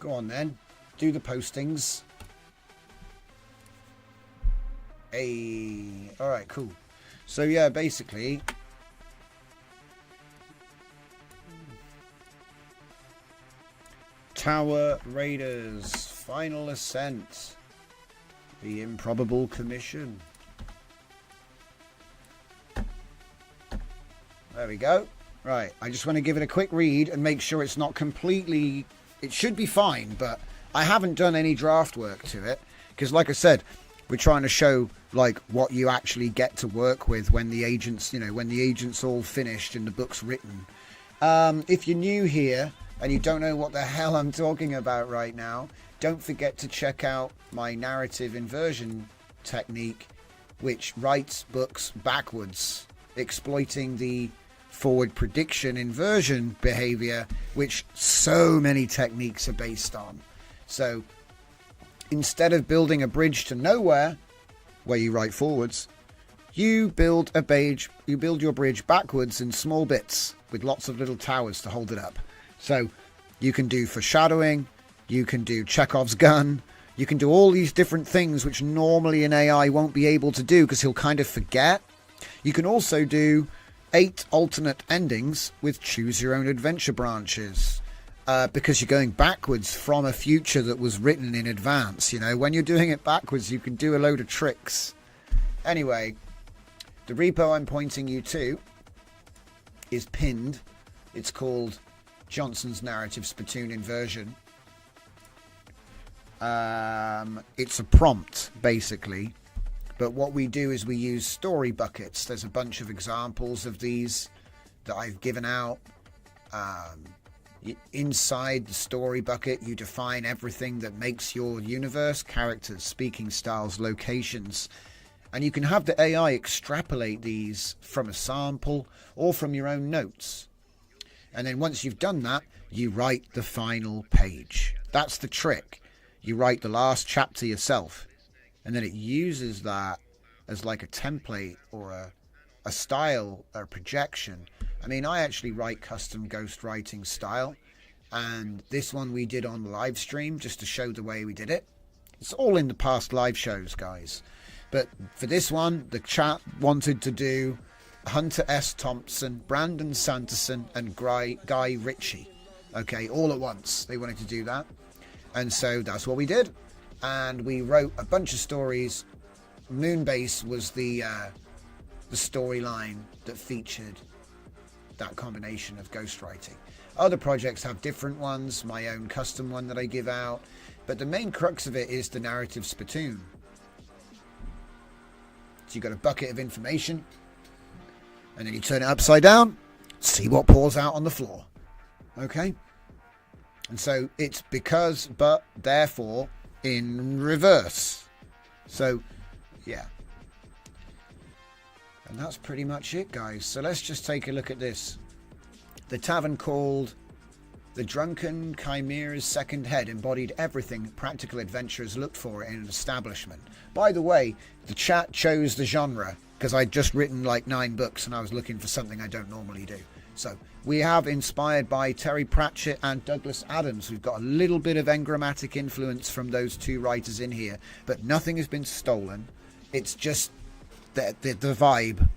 Go on then. Do the postings. Hey. All right, cool. So yeah, basically, Tower Raiders, Final Ascent, The Improbable Commission. There we go. Right, I just want to give it a quick read and make sure it's not completely... It should be fine, but I haven't done any draft work to it. Because like I said, we're trying to show like what you actually get to work with when the agent's, you know, when the agent's all finished and the book's written. If you're new here and you don't know what the hell I'm talking about right now, don't forget to check out my narrative inversion technique, which writes books backwards, exploiting the forward prediction inversion behavior, which so many techniques are based on. So instead of building a bridge to nowhere where you write forwards, you build your bridge backwards in small bits with lots of little towers to hold it up. So you can do foreshadowing, you can do Chekhov's gun, You can do all these different things which normally an AI won't be able to do because he'll kind of forget. You can also do 8 alternate endings with choose your own adventure branches. Because you're going backwards from a future that was written in advance. You know, when you're doing it backwards, you can do a load of tricks. Anyway, the repo I'm pointing you to is pinned. It's called Johnson's Narrative Spittoon Inversion. It's a prompt, basically. But what we do is we use story buckets. There's a bunch of examples of these that I've given out. Inside the story bucket, you define everything that makes your universe: characters, speaking styles, locations, and you can have the AI extrapolate these from a sample or from your own notes. And then once you've done that, you write the final page. That's the trick. You write the last chapter yourself, and then it uses that as like a template or a style or a projection. I mean, I actually write custom ghostwriting style, and this one we did on live stream just to show the way we did it. It's all in the past live shows, guys. But for this one, the chat wanted to do Hunter S. Thompson, Brandon Sanderson, and Guy Ritchie. Okay, all at once. They wanted to do that. And so that's what we did. And we wrote a bunch of stories. Moonbase was the storyline that featured that combination of ghostwriting. Other projects have different ones, my own custom one that I give out, but the main crux of it is the narrative spittoon. So you've got a bucket of information, and then you turn it upside down, see what pours out on the floor. Okay? And so it's because, but, therefore, in reverse. So, yeah. And that's pretty much it, guys. So let's just take a look at this. The tavern called The Drunken Chimera's Second Head embodied everything practical adventurers looked for in an establishment. By the way, the chat chose the genre because I'd just written like 9 books and I was looking for something I don't normally do. So we have inspired by Terry Pratchett and Douglas Adams. We've got a little bit of engrammatic influence from those 2 writers in here, but nothing has been stolen. It's just the vibe.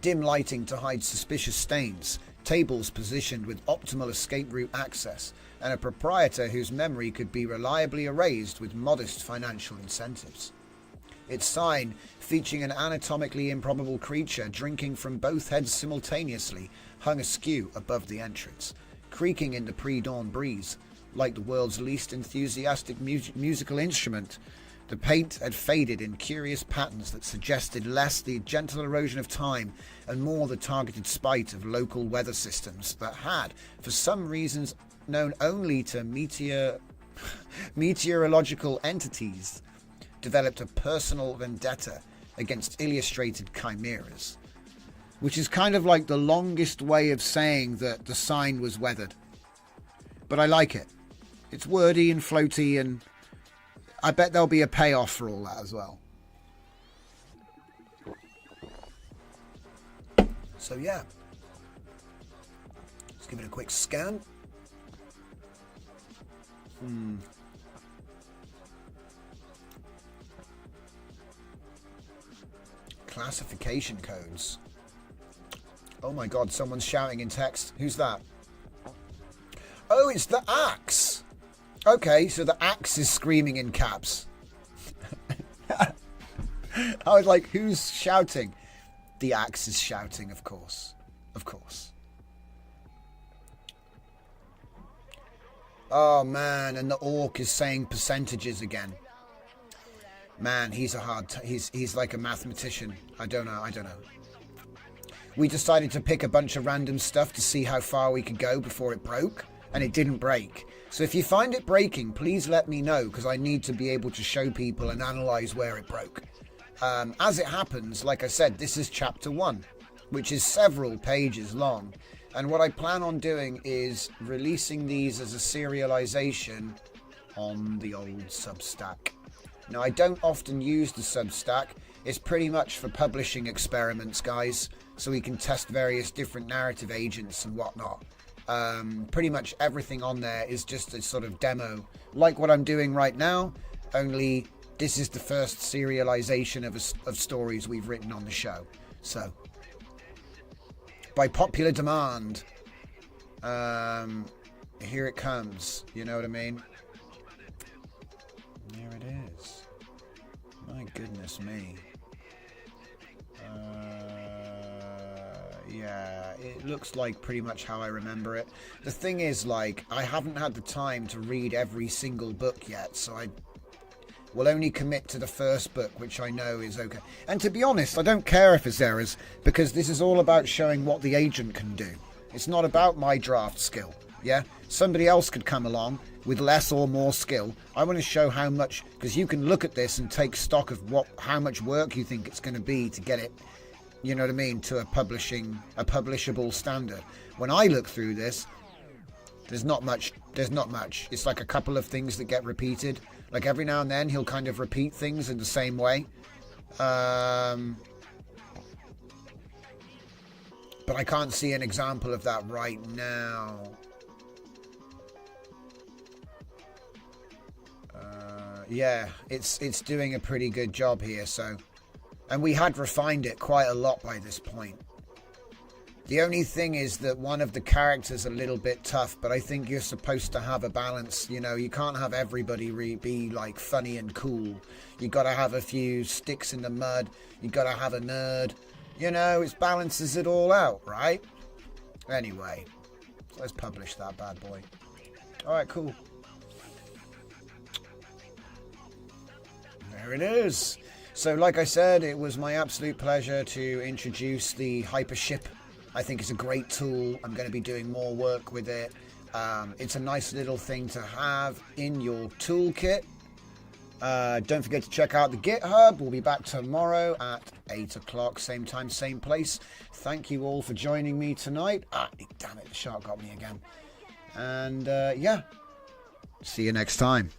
Dim lighting to hide suspicious stains, tables positioned with optimal escape route access, and a proprietor whose memory could be reliably erased with modest financial incentives. Its sign, featuring an anatomically improbable creature drinking from both heads simultaneously, hung askew above the entrance, creaking in the pre-dawn breeze. Like the world's least enthusiastic musical instrument, the paint had faded in curious patterns that suggested less the gentle erosion of time and more the targeted spite of local weather systems that had, for some reasons known only to meteorological entities, developed a personal vendetta against illustrated chimeras. Which is kind of like the longest way of saying that the sign was weathered. But I like it. It's wordy and floaty, and I bet there'll be a payoff for all that as well. So yeah, let's give it a quick scan. Classification codes. Oh my god, someone's shouting in text. Who's that? Oh, it's the axe. Okay, so the axe is screaming in caps. I was like, who's shouting? The axe is shouting, of course. Of course. Oh man, and the orc is saying percentages again. Man, he's he's like a mathematician. I don't know. We decided to pick a bunch of random stuff to see how far we could go before it broke, and it didn't break. So if you find it breaking, please let me know, because I need to be able to show people and analyze where it broke. As it happens, like I said, this is chapter 1, which is several pages long. And what I plan on doing is releasing these as a serialization on the old Substack. Now, I don't often use the Substack. It's pretty much for publishing experiments, guys, so we can test various different narrative agents and whatnot. Pretty much everything on there is just a sort of demo, like what I'm doing right now, only this is the first serialization of stories we've written on the show. So, by popular demand, here it comes. You know what I mean? There it is. My goodness me. Yeah, it looks like pretty much how I remember it. The thing is, like, I haven't had the time to read every single book yet, so I will only commit to the first book, which I know is okay. And to be honest, I don't care if it's errors, because this is all about showing what the agent can do. It's not about my draft skill, yeah? Somebody else could come along with less or more skill. I want to show how much, because you can look at this and take stock of how much work you think it's going to be to get it, you know what I mean, to a publishable standard. When I look through this, there's not much. It's like a couple of things that get repeated. Like every now and then he'll kind of repeat things in the same way. But I can't see an example of that right now. Yeah, it's doing a pretty good job here, so. And we had refined it quite a lot by this point. The only thing is that one of the characters a little bit tough, but I think you're supposed to have a balance. You know, you can't have everybody be like funny and cool. You got to have a few sticks in the mud. You got to have a nerd. You know, it balances it all out, right? Anyway, let's publish that bad boy. All right, cool. There it is. So, like I said, it was my absolute pleasure to introduce the Hypership. I think it's a great tool. I'm going to be doing more work with it. It's a nice little thing to have in your toolkit. Don't forget to check out the GitHub. We'll be back tomorrow at 8 o'clock, same time, same place. Thank you all for joining me tonight. Damn it, the shark got me again. And yeah, see you next time.